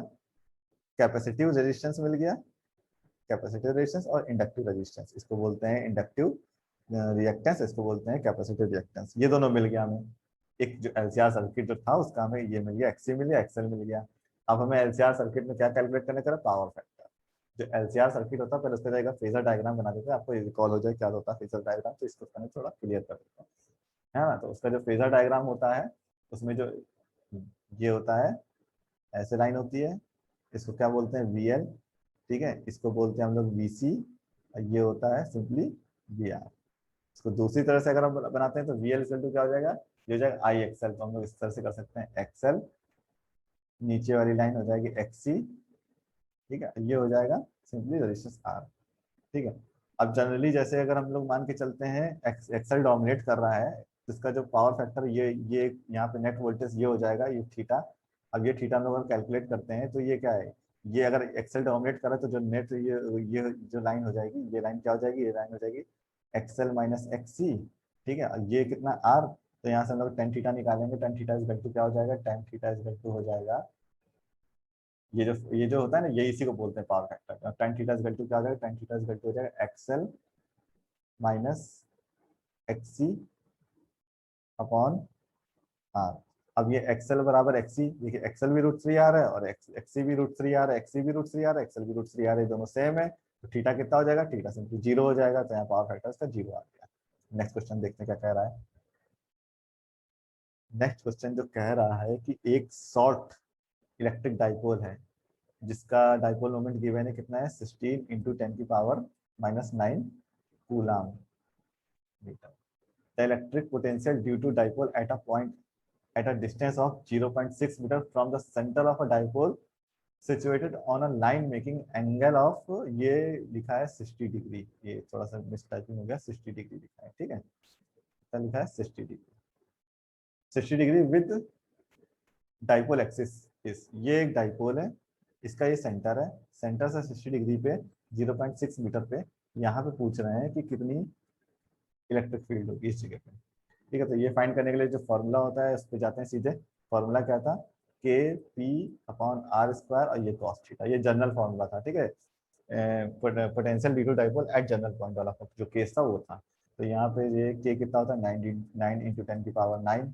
कैपेसिटिव रेजिस्टेंस मिल गया, कैपेसिटिव रेजिस्टेंस और इंडक्टिव रेजिस्टेंस, इसको बोलते हैं इंडक्टिव रिएक्टेंस, इसको बोलते हैं कैपेसिटिव रिएक्टेंस। ये दोनों मिल गया हमें। एक जो एलसीआर सर्किट जो था उसका हमें ये मिल गया, एक्सी मिल गया, एक्सएल मिल गया। अब हमें एलसीआर सर्किट में क्या कैलकुलेट करने का, पावर फैक्टर। जो एलसीआर सर्किट होता है पहले उसका जाएगा फेजर डायग्राम बना देते हैं, आपको रिकॉल हो जाए क्या होता है फेजर डायग्राम, तो इसको मैंने थोड़ा क्लियर कर देता हूँ, है ना। तो उसका जो फेजर डायग्राम होता है उसमें जो ये होता है, ऐसे लाइन होती है, इसको क्या बोलते हैं, वीएल, ठीक है, इसको बोलते हैं हम लोग वीसी, और ये होता है सिंपली वीआर। इसको दूसरी तरह से अगर हम बनाते हैं तो वी एल इक्वल टू क्या हो जाएगा, ये हो जाएगा आई एक्सएल, तो हम लोग इस तरह से कर सकते हैं, एक्सएल नीचे वाली लाइन हो जाएगी एक्सी, ठीक है, ये हो जाएगा सिंपली रेजिस्टेंस आर, ठीक है। अब जनरली जैसे अगर हम लोग मान के चलते हैं एक्सएल डोमिनेट कर रहा है, तो इसका जो पावर फैक्टर ये यहाँ पे नेट वोल्टेज ये हो जाएगा, ये थीटा। अब ये थीटा हम लोग कैलकुलेट करते हैं तो ये क्या है, ये अगर एक्सएल डोमिनेट कर रहा है तो जो नेट ये जो लाइन हो जाएगी, ये लाइन क्या हो जाएगी, ये लाइन हो जाएगी एक्सएल माइनस एक्सी, ठीक है। ये कितना आर, तो यहाँ से हम लोग टेन थीटा निकालेंगे, टेन थीटा इज टू क्या हो जाएगा, टेन थीटा इज टू हो जाएगा, ये जो होता है ना, ये इसी को बोलते हैं power factor. Tan theta is to क्या हो जाएगा, टेन थीटा इज टू हो जाएगा X L minus X C upon R. अब ये एक्सएल बराबर एक्सी, देखिए एक्सएल भी √3 आ रहा है और एक्सी भी √3 आ रहा है, एक्सी भी √3 आ रहा है, एक्सएल भी √3 आ रहा है, दोनों सेम है, तो थीटा कितना हो जाएगा, थीटा सिंपली जीरो हो जाएगा, तो यहाँ पावर फैक्टर इसका जीरो आ गया। नेक्स्ट क्वेश्चन देखते हैं क्या कह रहा है। नेक्स्ट क्वेश्चन जो कह रहा है कि एक शॉर्ट इलेक्ट्रिक डाइपोल है जिसका डाइपोल मोमेंट गिवन है कितना है, 16 × 10⁻⁹ coulomb metre. The electric potential due to dipole at a distance of 0.6 meter from the center of a dipole situated on a line making angle of, ये लिखा है 60 degree, ये थोड़ा सा मिस टाइपिंग हो गया, 60 डिग्री लिखा है, ठीक है, क्या लिखा है 60 degree, 60 degree with dipole axis इस, ये एक डाइपोल है, इसका ये सेंटर है, सेंटर से 60 डिग्री पे 0.6 मीटर पे यहाँ पे पूछ रहे हैं कि कितनी इलेक्ट्रिक फील्ड होगी इस जगह पे, ठीक है। तो ये फाइंड करने के लिए जो फॉर्मूला होता है उस पर जाते हैं सीधे। फॉर्मूला क्या था, के पी अपॉन आर स्क्वायर, और ये कॉस थीटा, ये जनरल फॉर्मूला था, ठीक है। Potential due to dipole at general point वाला जो केस था वो था। तो यहाँ पे ये के कितना होता है, 9 × 10⁻⁹,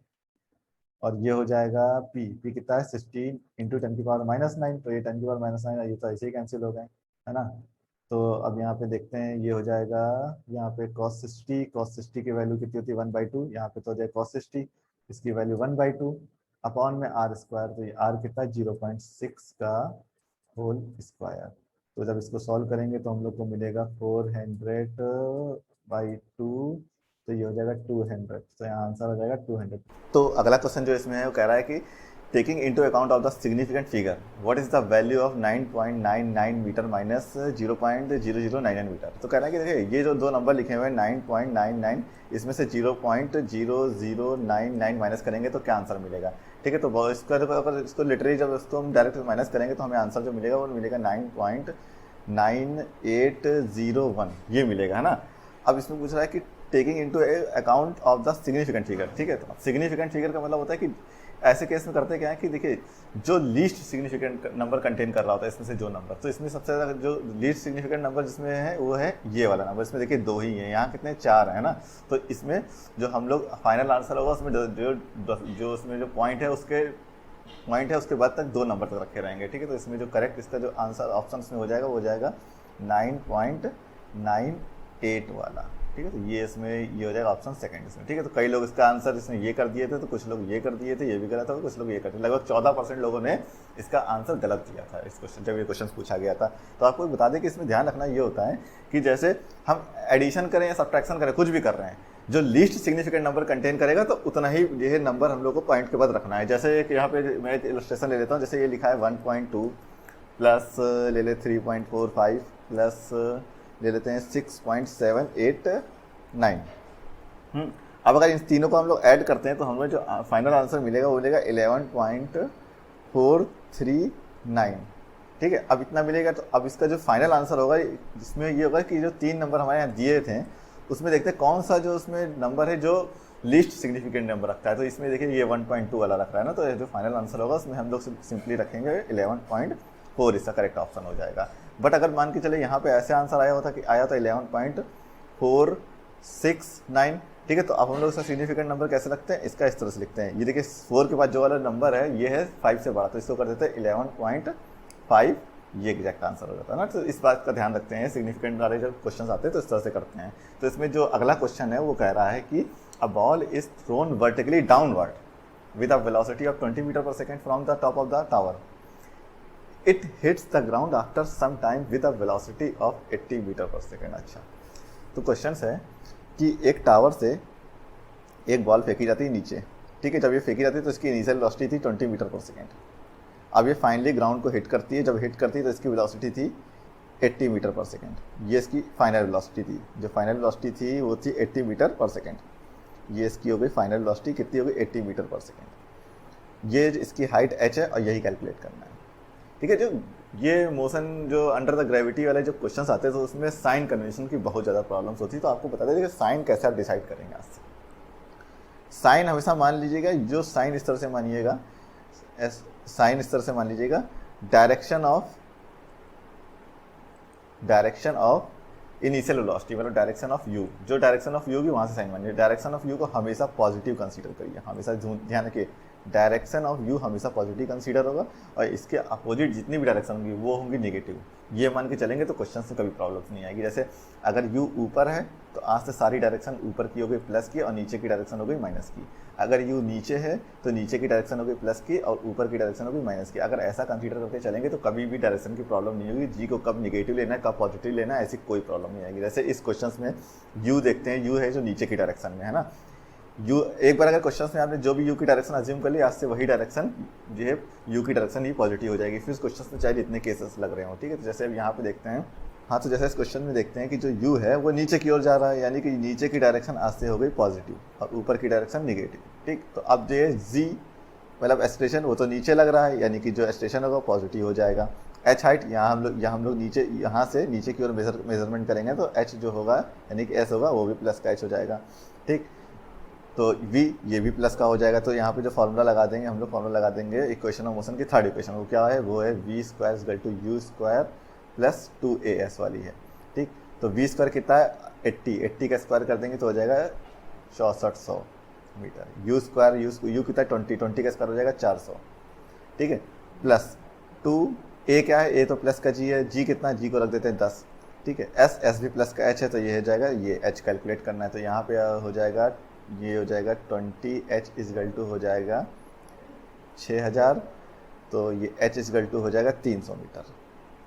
और ये हो जाएगा पी कितना है, 16 × 10⁻⁹, तो ये 10⁻⁹, ये तो ऐसे ही कैंसिल हो गए, है ना। तो अब यहाँ पे देखते हैं, ये हो जाएगा यहाँ पे cos 60 की वैल्यू कितनी होती है 1/2, यहाँ पे तो हो जाएगा cos 60, इसकी वैल्यू 1/2 अपॉन में आर स्क्वायर, तो ये आर कितना 0.6 का होल स्क्वायर। तो जब इसको सॉल्व करेंगे तो हम लोग को मिलेगा 400/2, तो ये हो जाएगा 200, तो यहाँ आंसर हो जाएगा 200। तो अगला क्वेश्चन जो इसमें है वो कह रहा है कि taking into account of the significant figure what is the value of 9.99 metre minus 0.0099 metre. तो कह रहा है कि देखिए ये जो दो नंबर लिखे हुए हैं 9.99, इसमें से 0.0099 माइनस करेंगे तो क्या आंसर मिलेगा, ठीक है। तो इसको लिटरली जब इसको हम डायरेक्ट माइनस करेंगे तो हमें आंसर जो मिलेगा वो मिलेगा 9.9801, ये मिलेगा, है ना। अब इसमें पूछ रहा है कि taking into account of the significant figure, ठीक है। तो सिग्निफिकेंट फिगर का मतलब होता है कि ऐसे केस में करते क्या है कि देखिए जो लीस्ट सिग्निफिकेंट नंबर कंटेन कर रहा होता है इसमें से जो नंबर, तो इसमें सबसे ज़्यादा जो लीस्ट सिग्निफिकेंट नंबर जिसमें है वो है ये वाला नंबर। इसमें देखिए 2 ही है, यहाँ कितने 4 है ना। तो इसमें जो हम लोग फाइनल आंसर होगा उसमें जो उसमें जो पॉइंट है उसके बाद तक 2 नंबर तक रखे रहेंगे, ठीक है। तो इसमें जो करेक्ट इसका जो आंसर ऑप्शन में हो जाएगा वो हो जाएगा 9.98 वाला, ठीक है। तो ये इसमें ये हो जाएगा ऑप्शन सेकंड इसमें, ठीक है। तो कई लोग इसका आंसर इसमें ये कर दिए थे, तो कुछ लोग ये कर दिए थे, ये भी गलत था, कुछ लोग ये करते, लगभग 14% लोगों ने इसका आंसर गलत दिया था इस क्वेश्चन, जब ये क्वेश्चन पूछा गया था। तो आपको बता दें कि इसमें ध्यान रखना ये होता है कि जैसे हम एडिशन करें या सब्ट्रैक्शन करें, कुछ भी कर रहे हैं, जो लीस्ट सिग्निफिकेंट नंबर कंटेन करेगा तो उतना ही ये नंबर हम लोग को पॉइंट के बाद रखना है। जैसे एक यहाँ पे मैं एक इलस्ट्रेशन ले लेता हूँ, जैसे ये लिखा है 1.2 प्लस ले ले 3.45 प्लस ले लेते हैं 6.789। अब अगर इन तीनों को हम लोग ऐड करते हैं तो हमें जो फाइनल आंसर मिलेगा वो मिलेगा 11.439, ठीक है। अब इतना मिलेगा। तो अब इसका जो फाइनल आंसर होगा जिसमें ये होगा कि जो 3 नंबर हमारे यहाँ दिए थे उसमें देखते हैं कौन सा जो उसमें नंबर है जो लीस्ट सिग्निफिकेंट नंबर रखता है। तो इसमें देखिए ये 1.2 वाला रख रहा है ना, तो ये जो फाइनल आंसर होगा उसमें हम लोग सिंपली रखेंगे 11.4, इसका करेक्ट ऑप्शन हो जाएगा। बट अगर मान के चले यहाँ पे ऐसे आंसर आया था 11.469, ठीक है। तो अब हम लोग इसका सिग्निफिकेंट नंबर कैसे लगते हैं, इसका इस तरह से लिखते हैं। ये देखिए 4 के बाद जो वाला नंबर है ये है 5 से बड़ा, तो इसको कर देते हैं 11.5, ये एग्जैक्ट आंसर हो जाता है ना। तो इस बात का ध्यान रखते हैं, सिग्निफिकेंट वाले जब क्वेश्चन आते हैं तो इस तरह से करते हैं। तो इसमें जो अगला क्वेश्चन है वो कह रहा है कि a ball is thrown vertically downward with a velocity of 20 metre per second from the top of the tower. It hits the ground after some time with a velocity of 80 metre per second. अच्छा, तो question है कि एक tower से एक ball फेंकी जाती है नीचे, ठीक है। जब ये फेंकी जाती है तो इसकी इनिशियल वेलोसिटी थी 20 मीटर पर सेकेंड। अब ये फाइनली ग्राउंड को हिट करती है, जब हिट करती है तो इसकी वेलोसिटी थी 80 मीटर पर सेकेंड। ये इसकी फाइनल वेलोसिटी थी, जो फाइनल वेलोसिटी थी वो थी 80 मीटर पर सेकेंड। ये इसकी हो गई फाइनल वेलोसिटी, कितनी हो गई 80 मीटर पर सेकेंड। ये इसकी हाइट h है और यही कैलकुलेट करना है, ठीक है। जो ये मोशन जो अंडर द ग्रेविटी वाले जो क्वेश्चन आते हैं तो उसमें साइन कन्वेंशन की बहुत ज़्यादा प्रॉब्लम्स होती है। तो आपको बता दें कि साइन कैसे आप डिसाइड करेंगे आज से। साइन हमेशा मान लीजिएगा, जो साइन इस तरह से मानिएगा, साइन इस तरह से मान लीजिएगा, डायरेक्शन ऑफ इनिशियल वेलोसिटी मतलब डायरेक्शन ऑफ यू, जो डायरेक्शन ऑफ यू की वहाँ से साइन मानिए। डायरेक्शन ऑफ यू को हमेशा पॉजिटिव कंसीडर करिए, हमेशा ध्यान रखिए डायरेक्शन ऑफ यू हमेशा पॉजिटिव कंसीडर होगा और इसके अपोजिट जितनी भी डायरेक्शन होंगी वो होंगी नेगेटिव। ये मान के चलेंगे तो क्वेश्चन से कभी प्रॉब्लम नहीं आएगी। जैसे अगर यू ऊपर है तो आज से सारी डायरेक्शन ऊपर की हो गई प्लस की और नीचे की डायरेक्शन हो गई माइनस की। अगर यू नीचे है तो नीचे की डायरेक्शन हो गई प्लस की और ऊपर की डायरेक्शन हो गई माइनस की। अगर ऐसा कंसीडर करके चलेंगे तो कभी भी डायरेक्शन की प्रॉब्लम नहीं होगी। जी को कब निगेटिव लेना है कब पॉजिटिव लेना है ऐसी कोई प्रॉब्लम नहीं आएगी। जैसे इस क्वेश्चन में यू देखते हैं, यू है जो नीचे की डायरेक्शन में है ना। यू एक बार अगर क्वेश्चन में आपने जो भी यू की डायरेक्शन अज्यूम कर ली, आज से वही डायरेक्शन जो है यू की डायरेक्शन ही पॉजिटिव हो जाएगी। फिर इस क्वेश्चन में चाहे जितने केसेस लग रहे हो, ठीक है। तो जैसे अब यहाँ पे देखते हैं, हाँ, तो जैसे इस क्वेश्चन में देखते हैं कि जो यू है वो नीचे की ओर जा रहा है, यानी कि नीचे की डायरेक्शन आज से हो गई पॉजिटिव और ऊपर की डायरेक्शन निगेटिव, ठीक। तो अब जो है जी मतलब एस्ट्रेशन वो तो नीचे लग रहा है, यानी कि जो एस्ट्रेशन होगा पॉजिटिव हो जाएगा। एच हाइट यहाँ हम लोग नीचे यहाँ से नीचे की ओर मेजरमेंट करेंगे तो एच जो होगा यानी कि एस होगा वो भी प्लस का एच हो जाएगा, ठीक। तो v ये भी प्लस का हो जाएगा। तो यहाँ पे जो फॉर्मूला लगा देंगे हम लोग, फॉर्मूला लगा देंगे इक्वेशन ऑफ मोशन की थर्ड इक्वेशन, वो क्या है, वो है v square equal to u square plus 2as वाली है, ठीक। तो v स्क्वायर कितना है 80 का स्क्वायर कर देंगे तो हो जाएगा 6400 मीटर। यू स्क्वायर यू कितना 20 का स्क्वायर हो जाएगा 400, ठीक है। प्लस 2a क्या है, a तो प्लस का g है, g कितना, g को रख देते हैं 10, ठीक है। s भी प्लस का h है तो ये हो जाएगा, ये h कैलकुलेट करना है तो यहाँ पे हो जाएगा, ये हो जाएगा 20h इजगल टू हो जाएगा 6000, तो ये h इजगल टू हो जाएगा 300 मीटर।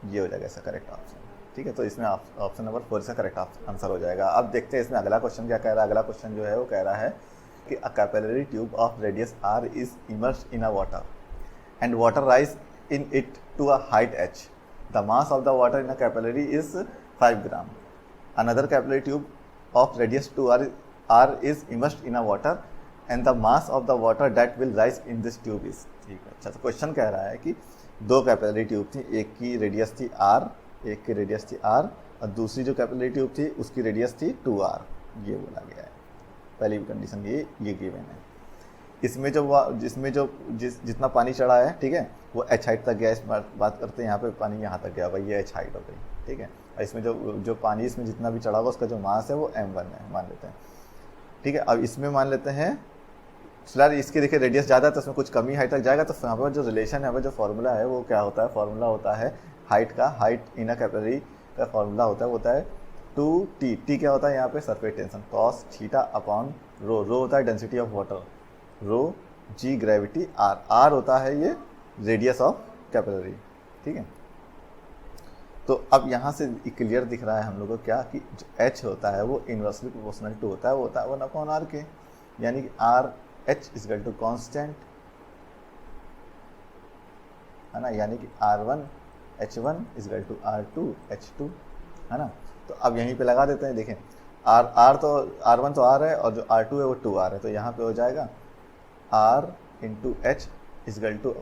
ये हो जाएगा इसका करेक्ट ऑप्शन, ठीक है। तो इसमें ऑप्शन नंबर 4 इसका करेक्ट आंसर हो जाएगा। अब देखते हैं इसमें अगला क्वेश्चन क्या कह रहा है। अगला क्वेश्चन जो है वो कह रहा है कि a capillary tube of radius r is immersed in a water and water rise in it to a height h। The mass of the water in a capillary is 5 gram. Another capillary tube of radius 2r is immersed in a water and the mass of the water that will rise in this tube is, ठीक है। अच्छा, तो question कह रहा है कि दो capillary tube थी, एक की रेडियस थी r, एक की रेडियस थी r और दूसरी जो कैपिलरी ट्यूब थी उसकी रेडियस थी 2r। ये बोला गया है, पहली कंडीशन ये गिवन है। इसमें जितना पानी चढ़ा है, ठीक है, वो h हाइट तक गया। इस बात करते हैं, यहाँ पे पानी यहाँ तक गया भाई, ये h हाइट हो गई, ठीक है। और इसमें जो पानी इसमें जितना भी चढ़ा होगा उसका जो मास है वो m1 है, मान लेते हैं, ठीक है। अब इसमें मान लेते हैं यार इसके देखिए रेडियस ज़्यादा है तो इसमें कुछ कमी हाइट तक जाएगा, तो यहाँ पर जो रिलेशन है, यहाँ पर जो फॉर्मूला है वो क्या होता है, फॉर्मूला होता है हाइट का, हाइट इन अ कैपिलरी का फॉर्मूला होता है 2t। टी क्या होता है यहाँ पे, surface tension, cos theta upon rho. Rho होता है density of water, rho g gravity, R, R होता है ये रेडियस ऑफ कैपिलरी, ठीक है। तो अब यहाँ से क्लियर दिख रहा है हम लोग को क्या, कि जो h होता है वो इनवर्सली प्रोपोर्शनल टू होता है, वो होता है 1/r के, यानी कि r h is equal to constant है ना, यानी कि r1 h1 is equal to r2 h2 है ना। तो अब यहीं पे लगा देते हैं, देखें r तो r1 तो r है और जो r2 है वो 2r है, तो यहाँ पे हो जाएगा r into h is equal to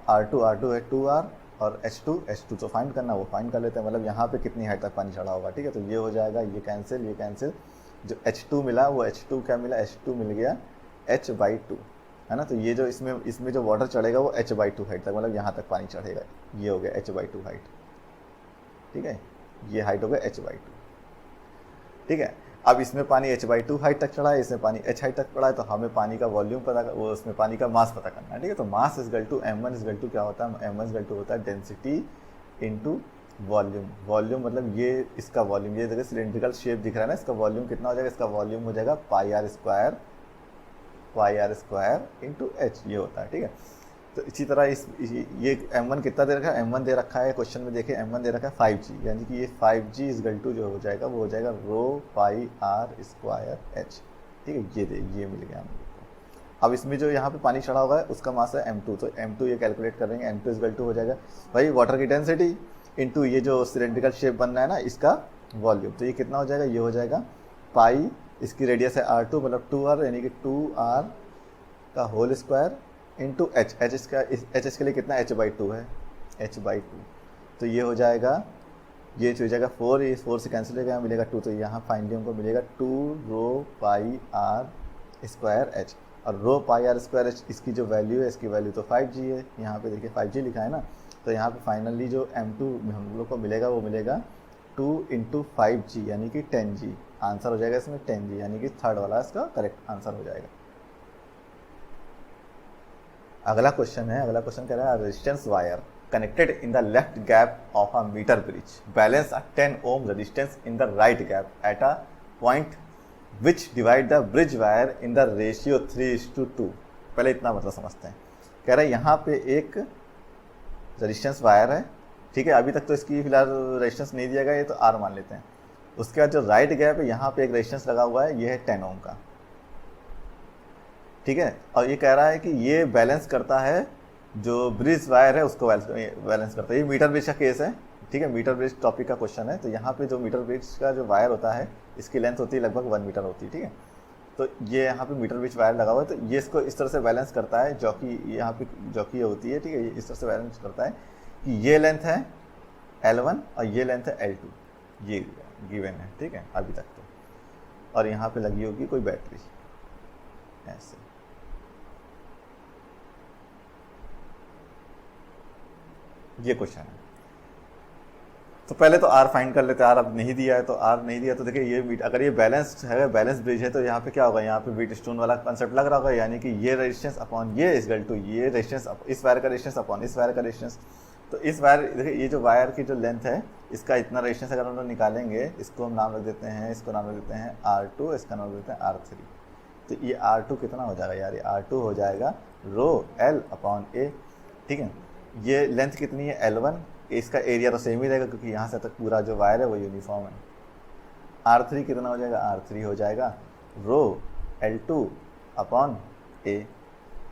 r2 है 2r और h2 तो फाइंड करना, वो फाइंड कर लेते हैं, मतलब यहाँ पे कितनी हाइट तक पानी चढ़ा होगा, ठीक है। तो ये हो जाएगा, ये कैंसिल, जो h2 मिला वो h2 क्या मिला, h2 मिल गया h/2 है ना। तो ये जो इसमें जो वाटर चढ़ेगा वो h/2 हाइट तक, मतलब यहाँ तक पानी चढ़ेगा, ये हो गया h/2 हाइट, ठीक है, ये हाइट हो गया h/2, ठीक है। अब इसमें पानी h/2 हाइट तक चढ़ा है, इसमें पानी h हाइट तक पड़ा है, तो हमें पानी का वॉल्यूम वो उसमें पानी का मास पता करना है, ठीक है। तो mass is equal to m1 is equal to क्या होता है, m1 इजकल टू होता है डेंसिटी इंटू वॉल्यूम। वॉल्यूम मतलब ये इसका वॉल्यूम, ये देखिए सिलेंड्रिकल शेप दिख रहा है ना, इसका वॉल्यूम कितना हो जाएगा, इसका वॉल्यूम हो जाएगा पाई r स्क्वायर इंटू एच, ये होता है, ठीक है। तो इसी तरह ये m1 कितना दे रखा है, m1 दे रखा है क्वेश्चन में, देखिए m1 दे रखा है 5g, यानी कि ये 5g इजकल टू जो हो जाएगा वो हो जाएगा रो पाई r स्क्वायर h, ठीक है। ये मिल गया हम लोग को। अब इसमें जो यहाँ पे पानी चढ़ा होगा है उसका मास है m2, तो m2 ये कैलकुलेट करेंगे, m2 इजकल टू हो जाएगा भाई वाटर की डेंसिटी इंटू ये जो सिलेंड्रिकल शेप बन रहा है ना इसका वॉल्यूम, तो ये कितना हो जाएगा, ये हो जाएगा पाई, इसकी रेडियस है r2 मतलब 2r, यानी कि 2r का whole square into h, h इसके लिए कितना h/2 है, h/2, तो ये हो जाएगा, ये हो जाएगा 4, ये 4 से कैंसिल हो गया, मिलेगा 2, तो यहाँ फाइनली हमको मिलेगा 2 रो पाई r स्क्वायर h, और रो पाई r स्क्वायर h इसकी जो वैल्यू है, इसकी वैल्यू तो 5g है, यहाँ पे देखिए 5g लिखा है ना, तो यहाँ पे फाइनली जो m2 हम लोग को मिलेगा वो मिलेगा 2 इंटू 5g यानी कि 10g, आंसर हो जाएगा इसमें 10g, यानी कि थर्ड वाला इसका करेक्ट आंसर हो जाएगा। अगला क्वेश्चन कह रहा है resistance wire connected in the left gap of a metre bridge balance a 10 ohm resistance in the right gap at a point which divide the bridge wire in the ratio 3:2। पहले इतना मतलब समझते हैं, कह रहा है यहाँ पे एक रेजिस्टेंस वायर है, ठीक है, अभी तक तो इसकी फिलहाल रेजिस्टेंस नहीं दिया गया, ये तो आर मान लेते हैं। उसके बाद जो राइट गैप है यहाँ पे एक रेजिस्टेंस लगा हुआ है, ये है 10 ओम का, ठीक है। और ये कह रहा है कि ये बैलेंस करता है, जो ब्रिज वायर है उसको बैलेंस करता है। ये मीटर ब्रिज का केस है, ठीक है, मीटर ब्रिज टॉपिक का क्वेश्चन है। तो यहाँ पे जो मीटर ब्रिज का जो वायर होता है इसकी लेंथ होती है लगभग 1 मीटर होती है, ठीक है। तो ये यहाँ पे मीटर ब्रिज वायर लगा हुआ है, तो ये इसको इस तरह से बैलेंस करता है, जॉकी यहाँ पे जॉकी होती है, ठीक है, ये इस तरह से बैलेंस करता है कि ये लेंथ है L1 और ये लेंथ है L2, ये गिवन है, ठीक है, अभी तक तो। और यहाँ पे लगी होगी कोई बैटरी ऐसे, ये क्वेश्चन है। तो पहले तो आर फाइंड कर लेते हैं, आर अब नहीं दिया है, तो आर नहीं दिया तो देखिए ये अगर ये बैलेंस्ड है, बैलेंस ब्रिज है, तो यहाँ पे क्या होगा, यहाँ पे बीट स्टोन वाला कंसेप्ट लग रहा होगा, यानी कि ये रेजिस्टेंस अपॉन ये इजकल टू ये रेजिस्टेंस, इस वायर का रेजिस्टेंस अपॉन इस वायर का रेजिस्टेंस। तो इस वायर देखिए ये जो वायर की जो लेंथ है इसका इतना रेजिस्टेंस अगर हम लोग निकालेंगे, इसको हम नाम रख देते हैं, इसको नाम रख देते हैं R2, इसका नाम रख देते हैं R3। तो ये R2 कितना हो जाएगा यार, ये R2 हो जाएगा रो L अपॉन A, ठीक है। ये लेंथ कितनी है L1, इसका एरिया तो सेम ही रहेगा क्योंकि यहाँ से तक पूरा जो वायर है वो यूनिफॉर्म है। R3 कितना हो जाएगा, R3 हो जाएगा रो L2 अपॉन A,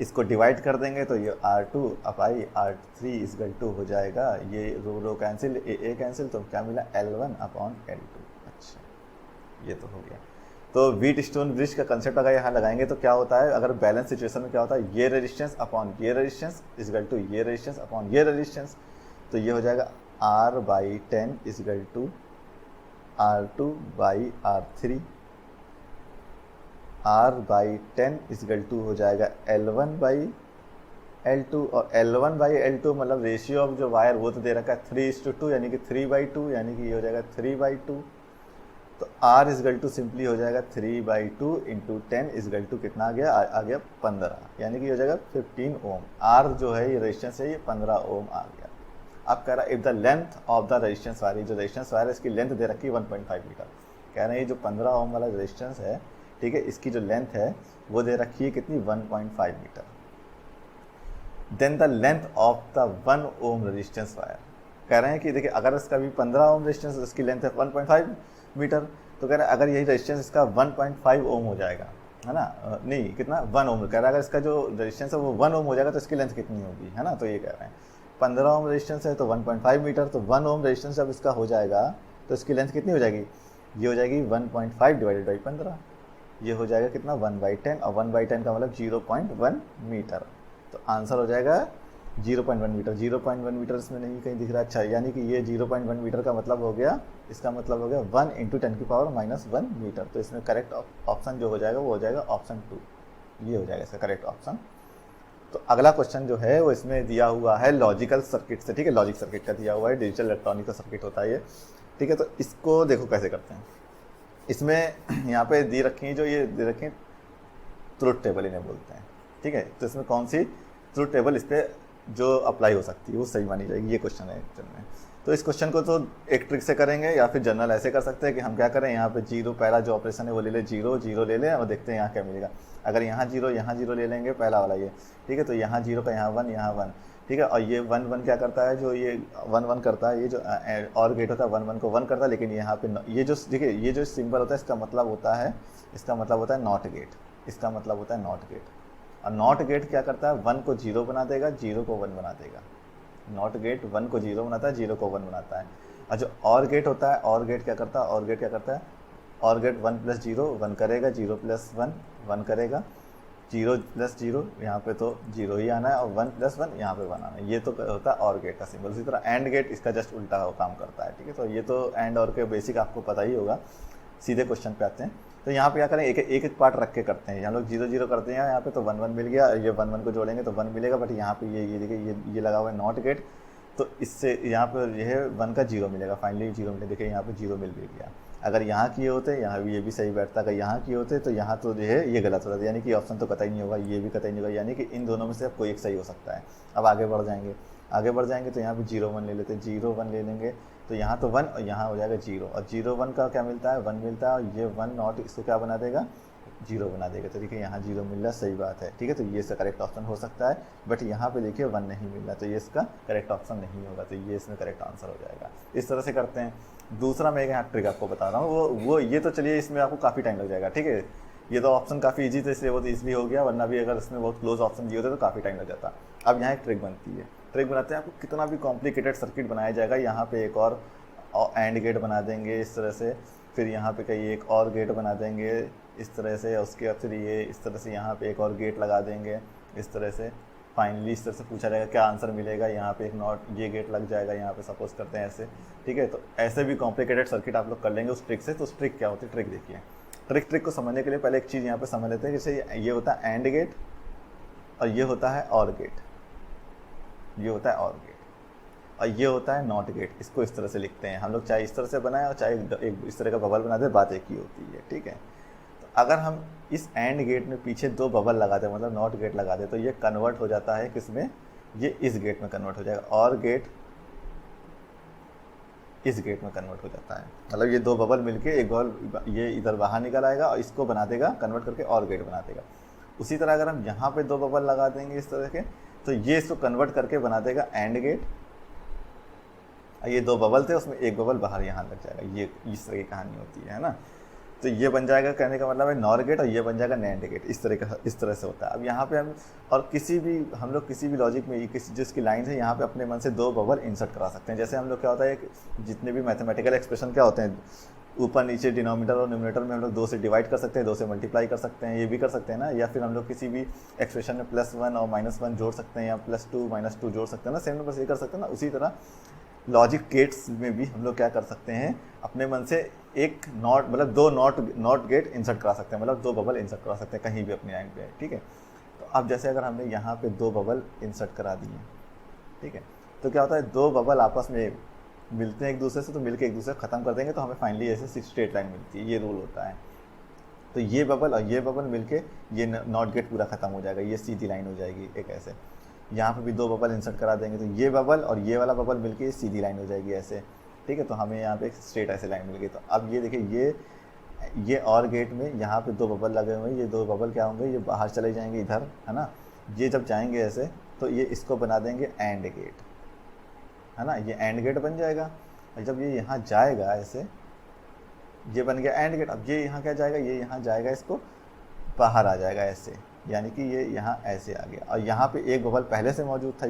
इसको डिवाइड कर देंगे तो ये R2 अपाई R3 इजकल टू हो जाएगा, ये रो कैंसिल, ए कैंसिल, तो क्या मिला L1 अपॉन L2। अच्छा ये तो हो गया। तो व्हीट स्टोन ब्रिज का कंसेप्ट अगर यहाँ लगाएंगे तो क्या होता है, अगर बैलेंस सिचुएशन में क्या होता है, ये रेजिस्टेंस अपॉन ये रेजिस्टेंस इजकल टू ये रेजिस्टेंस अपॉन ये रेजिस्टेंस, तो ये हो जाएगा R/10 is equal to R2/R3 R/10 is equal to हो जाएगा L1/L2, और L1/L2 मतलब रेशियो ऑफ जो वायर वो तो दे रखा है 3:2, यानी कि 3/2, यानी कि ये हो जाएगा 3/2। तो R इजगल टू सिंपली हो जाएगा 3/2 इंटू 10 इजगल टू कितना आ गया, आ गया 15, यानी कि हो जाएगा 15 ओम। R जो है ये रेजिस्टेंस है, ये 15 ओम आ गया। अब कह रहा है if the length of the resistance wire, जो रेजिस्टेंस वायर है इसकी लेंथ दे रखी है 1.5 मीटर। कह रहे हैं ये जो 15 ओम वाला रेजिस्टेंस है, ठीक है, इसकी जो लेंथ है वो दे रखी है कितनी, 1.5 metre. Then the length of the 1 ohm resistance wire, कह रहे हैं कि देखिए अगर इसका भी 15 ओम रेजिस्टेंस, इसकी लेंथ है 1.5 मीटर, तो कह रहे हैं अगर यही रेजिस्टेंस इसका 1.5 ओम हो जाएगा, है ना, नहीं कितना 1 ओम, कह रहा है अगर इसका जो रेजिस्टेंस है वो 1 ओम हो जाएगा तो इसकी लेंथ कितनी होगी, है ना। तो ये कह रहे हैं 15 ओम रेजिस्टेंस है तो 1.5 मीटर, तो 1 ओम रेजिस्टेंस जब इसका हो जाएगा तो इसकी लेंथ कितनी हो जाएगी, ये हो जाएगी 1.5 डिवाइडेड बाई 15, ये हो जाएगा कितना 1/10, और 1/10 का मतलब 0.1 मीटर। तो आंसर हो जाएगा 0.1 मीटर। 0.1 मीटर इसमें नहीं कहीं दिख रहा, अच्छा, यानी कि ये 0.1 मीटर का मतलब हो गया, इसका मतलब हो गया 1 × 10⁻⁻1 मीटर। तो इसमें करेक्ट ऑप्शन जो हो जाएगा वो हो जाएगा ऑप्शन 2, ये हो जाएगा इसका करेक्ट ऑप्शन। तो अगला क्वेश्चन जो है वो इसमें दिया हुआ है लॉजिकल सर्किट से, ठीक है, लॉजिक सर्किट का दिया हुआ है, डिजिटल इलेक्ट्रॉनिक का सर्किट होता है ये, ठीक है। तो इसको देखो कैसे करते हैं। इसमें यहाँ पे दी रखी है, जो ये दे रखी है ट्रुथ टेबल इन्हें बोलते हैं, ठीक है। तो इसमें कौन सी ट्रुथ टेबल इस पर जो अप्लाई हो सकती है वो सही मानी जाएगी, ये क्वेश्चन है एक्चुअल में। तो इस क्वेश्चन को तो एक ट्रिक से करेंगे, या फिर जनरल ऐसे कर सकते हैं कि हम क्या करें, यहाँ पे जीरो, पहला जो ऑपरेशन है वो ले ले, 0 0 ले लें और देखते हैं यहाँ क्या मिलेगा। अगर यहाँ 0 ले लेंगे, पहला वाला ये, ठीक है, तो यहाँ 0 का यहाँ 1, यहाँ 1, ठीक है। और ये 1 1 क्या करता है, जो ये 1 1 करता है, ये जो और गेट होता है 1 1 को 1 करता है, लेकिन यहाँ पे ये जो देखिए ये जो सिंबल होता है इसका मतलब होता है, नॉट गेट, इसका मतलब होता है नॉट गेट। और नॉट गेट क्या करता है, 1 को 0 बना देगा, 0 को 1 बना देगा। नॉट गेट 1 को 0 बनाता है, 0 को 1 बनाता है। और जो और गेट होता है, और गेट क्या करता है, और गेट 1 + 0 1 करेगा, 0 + 1 1 करेगा, 0 + 0 यहाँ पे तो 0 ही आना है, और 1 + 1 यहाँ पे 1 आना है। ये तो होता है और गेट का सिंबल। इसी तरह एंड गेट इसका जस्ट उल्टा काम करता है, ठीक है। तो ये तो एंड और के बेसिक आपको पता ही होगा। सीधे क्वेश्चन पे आते हैं। तो यहाँ पे क्या करें, एक पार्ट रख के करते हैं। हम लोग 0 0 करते हैं, यहाँ पे तो 1 1 मिल गया, ये 1 1 को जोड़ेंगे तो 1 मिलेगा, बट यहाँ पे ये देखिए ये लगा हुआ है नॉट गेट, तो इससे यहाँ पर यह 1 का 0 मिलेगा, फाइनली 0 मिलेगा। देखिए यहाँ पे 0 मिल भी गया। अगर यहाँ किए होते, यहाँ भी ये भी सही बैठता, अगर यहाँ किए होते तो यहाँ तो जो है ये गलत होता था, यानी कि ऑप्शन तो कतई नहीं होगा, ये भी कतई नहीं होगा, यानी कि इन दोनों में से कोई एक सही हो सकता है। अब आगे बढ़ जाएंगे तो यहाँ पे 0 1 ले लेते हैं, 0 1 ले लेंगे तो यहाँ तो 1 और यहाँ हो जाएगा 0, और 0 1 का क्या मिलता है, 1 मिलता है, और ये 1 नॉट इसको क्या बना देगा, 0 बना देगा। तो देखिए यहाँ 0 मिल रहा है, सही बात है, ठीक है। तो ये इसका करेक्ट ऑप्शन हो सकता है, बट यहाँ पे देखिए 1 नहीं मिल रहा, तो ये इसका करेक्ट ऑप्शन नहीं होगा, तो ये इसमें करेक्ट आंसर हो जाएगा। इस तरह से करते हैं। दूसरा मैं यहाँ ट्रिक आपको बता रहा हूँ, वो ये तो चलिए इसमें आपको काफ़ी टाइम लग जाएगा, ठीक है। ये तो ऑप्शन काफ़ी ईजी थे इसलिए बहुत ईजिली हो गया, वरना भी अगर इसमें बहुत क्लोज ऑप्शन दिए होते तो काफ़ी टाइम लग जाता। अब यहाँ एक ट्रिक बनती है, ट्रिक बनाते हैं। आपको कितना भी कॉम्प्लिकेटेड सर्किट बनाया जाएगा, यहाँ पे एक और एंड गेट बना देंगे इस तरह से, फिर यहाँ पे कहीं एक और गेट बना देंगे इस तरह से, उसके बाद फिर ये इस तरह से यहाँ पे एक और गेट लगा देंगे इस तरह से। फाइनली इस तरह से पूछा जाएगा क्या आंसर मिलेगा, यहाँ पे एक नॉट ये गेट लग जाएगा, यहाँ पे सपोज करते हैं ऐसे, ठीक है। तो ऐसे भी कॉम्प्लिकेटेड सर्किट आप लोग कर लेंगे उस ट्रिक से। तो उस ट्रिक क्या होती है, ट्रिक देखिए। ट्रिक को समझने के लिए पहले एक चीज़ यहाँ पे समझ लेते हैं। जैसे ये होता है एंड गेट और ये होता है और गेट, ये होता है और गेट, और ये होता है नॉट गेट। इसको इस तरह से लिखते हैं हम लोग, चाहे इस तरह से बनाए और चाहे एक इस तरह का बबल बना दे, बात एक ही होती है, ठीक है। तो अगर हम इस एंड गेट में पीछे 2 बबल लगा दें, मतलब नॉट गेट लगा दे, तो ये कन्वर्ट हो जाता है किसमें, ये इस गेट में कन्वर्ट हो जाएगा, और गेट इस गेट में कन्वर्ट हो जाता है। मतलब ये 2 बबल मिलके एक बबल ये इधर बाहर निकल आएगा और इसको बना देगा, कन्वर्ट करके और गेट बना देगा। उसी तरह अगर हम यहाँ पे 2 बबल लगा देंगे इस तरह के, तो ये इसको कन्वर्ट करके बना देगा एंड गेट। ये 2 बबल थे, उसमें एक बबल बाहर यहाँ लग जाएगा, ये इस तरह की कहानी होती है ना। तो ये बन जाएगा, कहने का मतलब है नॉर गेट, और ये बन जाएगा नैंड गेट। इस तरह से होता है। अब यहाँ पे हम और हम लोग किसी भी लॉजिक में किसी जिसकी लाइन है, यहाँ पे अपने मन से 2 बबल इंसर्ट करा सकते हैं। जैसे हम लोग क्या होता है, जितने भी मैथमेटिकल एक्सप्रेशन क्या होते हैं, ऊपर नीचे डिनोमिनेटर और न्यूमरेटर में हम लोग 2 से डिवाइड कर सकते हैं, 2 से मल्टीप्लाई कर सकते हैं, ये भी कर सकते हैं ना। या फिर हम लोग किसी भी एक्सप्रेशन में +1 और -1 जोड़ सकते हैं, या +2 -2 जोड़ सकते हैं ना, सेम नंबर से कर सकते हैं ना। उसी तरह लॉजिक गेट्स में भी हम लोग क्या कर सकते हैं, अपने मन से एक नॉट मतलब दो नॉट गेट इंसर्ट करा सकते हैं, मतलब दो बबल इंसर्ट करा सकते हैं कहीं भी अपनी लाइन पे, ठीक है। तो अब जैसे अगर हमने यहाँ पे दो बबल इंसर्ट करा दिए, ठीक है, तो क्या होता है, दो बबल आपस में मिलते हैं एक दूसरे से, तो मिलके एक दूसरे को ख़त्म कर देंगे तो हमें फाइनली ऐसे स्ट्रेट लाइन मिलती है, ये रूल होता है। तो ये बबल और ये बबल मिलके ये नॉट गेट पूरा ख़त्म हो जाएगा, ये सीधी लाइन हो जाएगी एक ऐसे। यहाँ पे भी दो बबल इंसर्ट करा देंगे तो ये बबल और ये वाला बबल मिलके सीधी लाइन हो जाएगी ऐसे, ठीक है। तो हमें यहाँ पे एक स्ट्रेट ऐसे लाइन मिल गई। तो अब ये देखिए, ये और गेट में यहाँ पे दो बबल लगे हुए हैं, ये दो बबल क्या होंगे, ये बाहर चले जाएंगे इधर, है ना। ये जब जाएंगे ऐसे तो ये इसको बना देंगे एंड गेट, है ना, ये एंड गेट बन जाएगा। और जब ये यहाँ जाएगा ऐसे, ये बन गया एंड गेट। अब ये यहाँ क्या जाएगा, ये यहाँ जाएगा, इसको बाहर आ जाएगा ऐसे, यानी कि ये यहाँ ऐसे आ गया। और यहाँ पे एक बबल पहले से मौजूद था,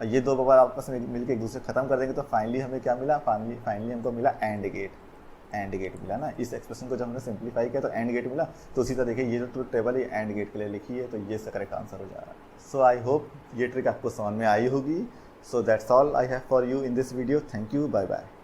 ये दो बबल आपस में मिलकर एक दूसरे ख़त्म कर देंगे तो फाइनली हमें क्या मिला, फाइनली हमको मिला एंड गेट मिला ना। इस एक्सप्रेशन को जब हमने सिंप्लीफाई किया तो एंड गेट मिला। तो उसी तरह देखिए, ये जो ट्रुथ टेबल है एंड गेट के लिए लिखी है, तो ये करेक्ट आंसर हो जा रहा है। सो आई होप ये ट्रिक आपको समझ में आई होगी। So that's all I have for you in this video. Thank you, bye bye.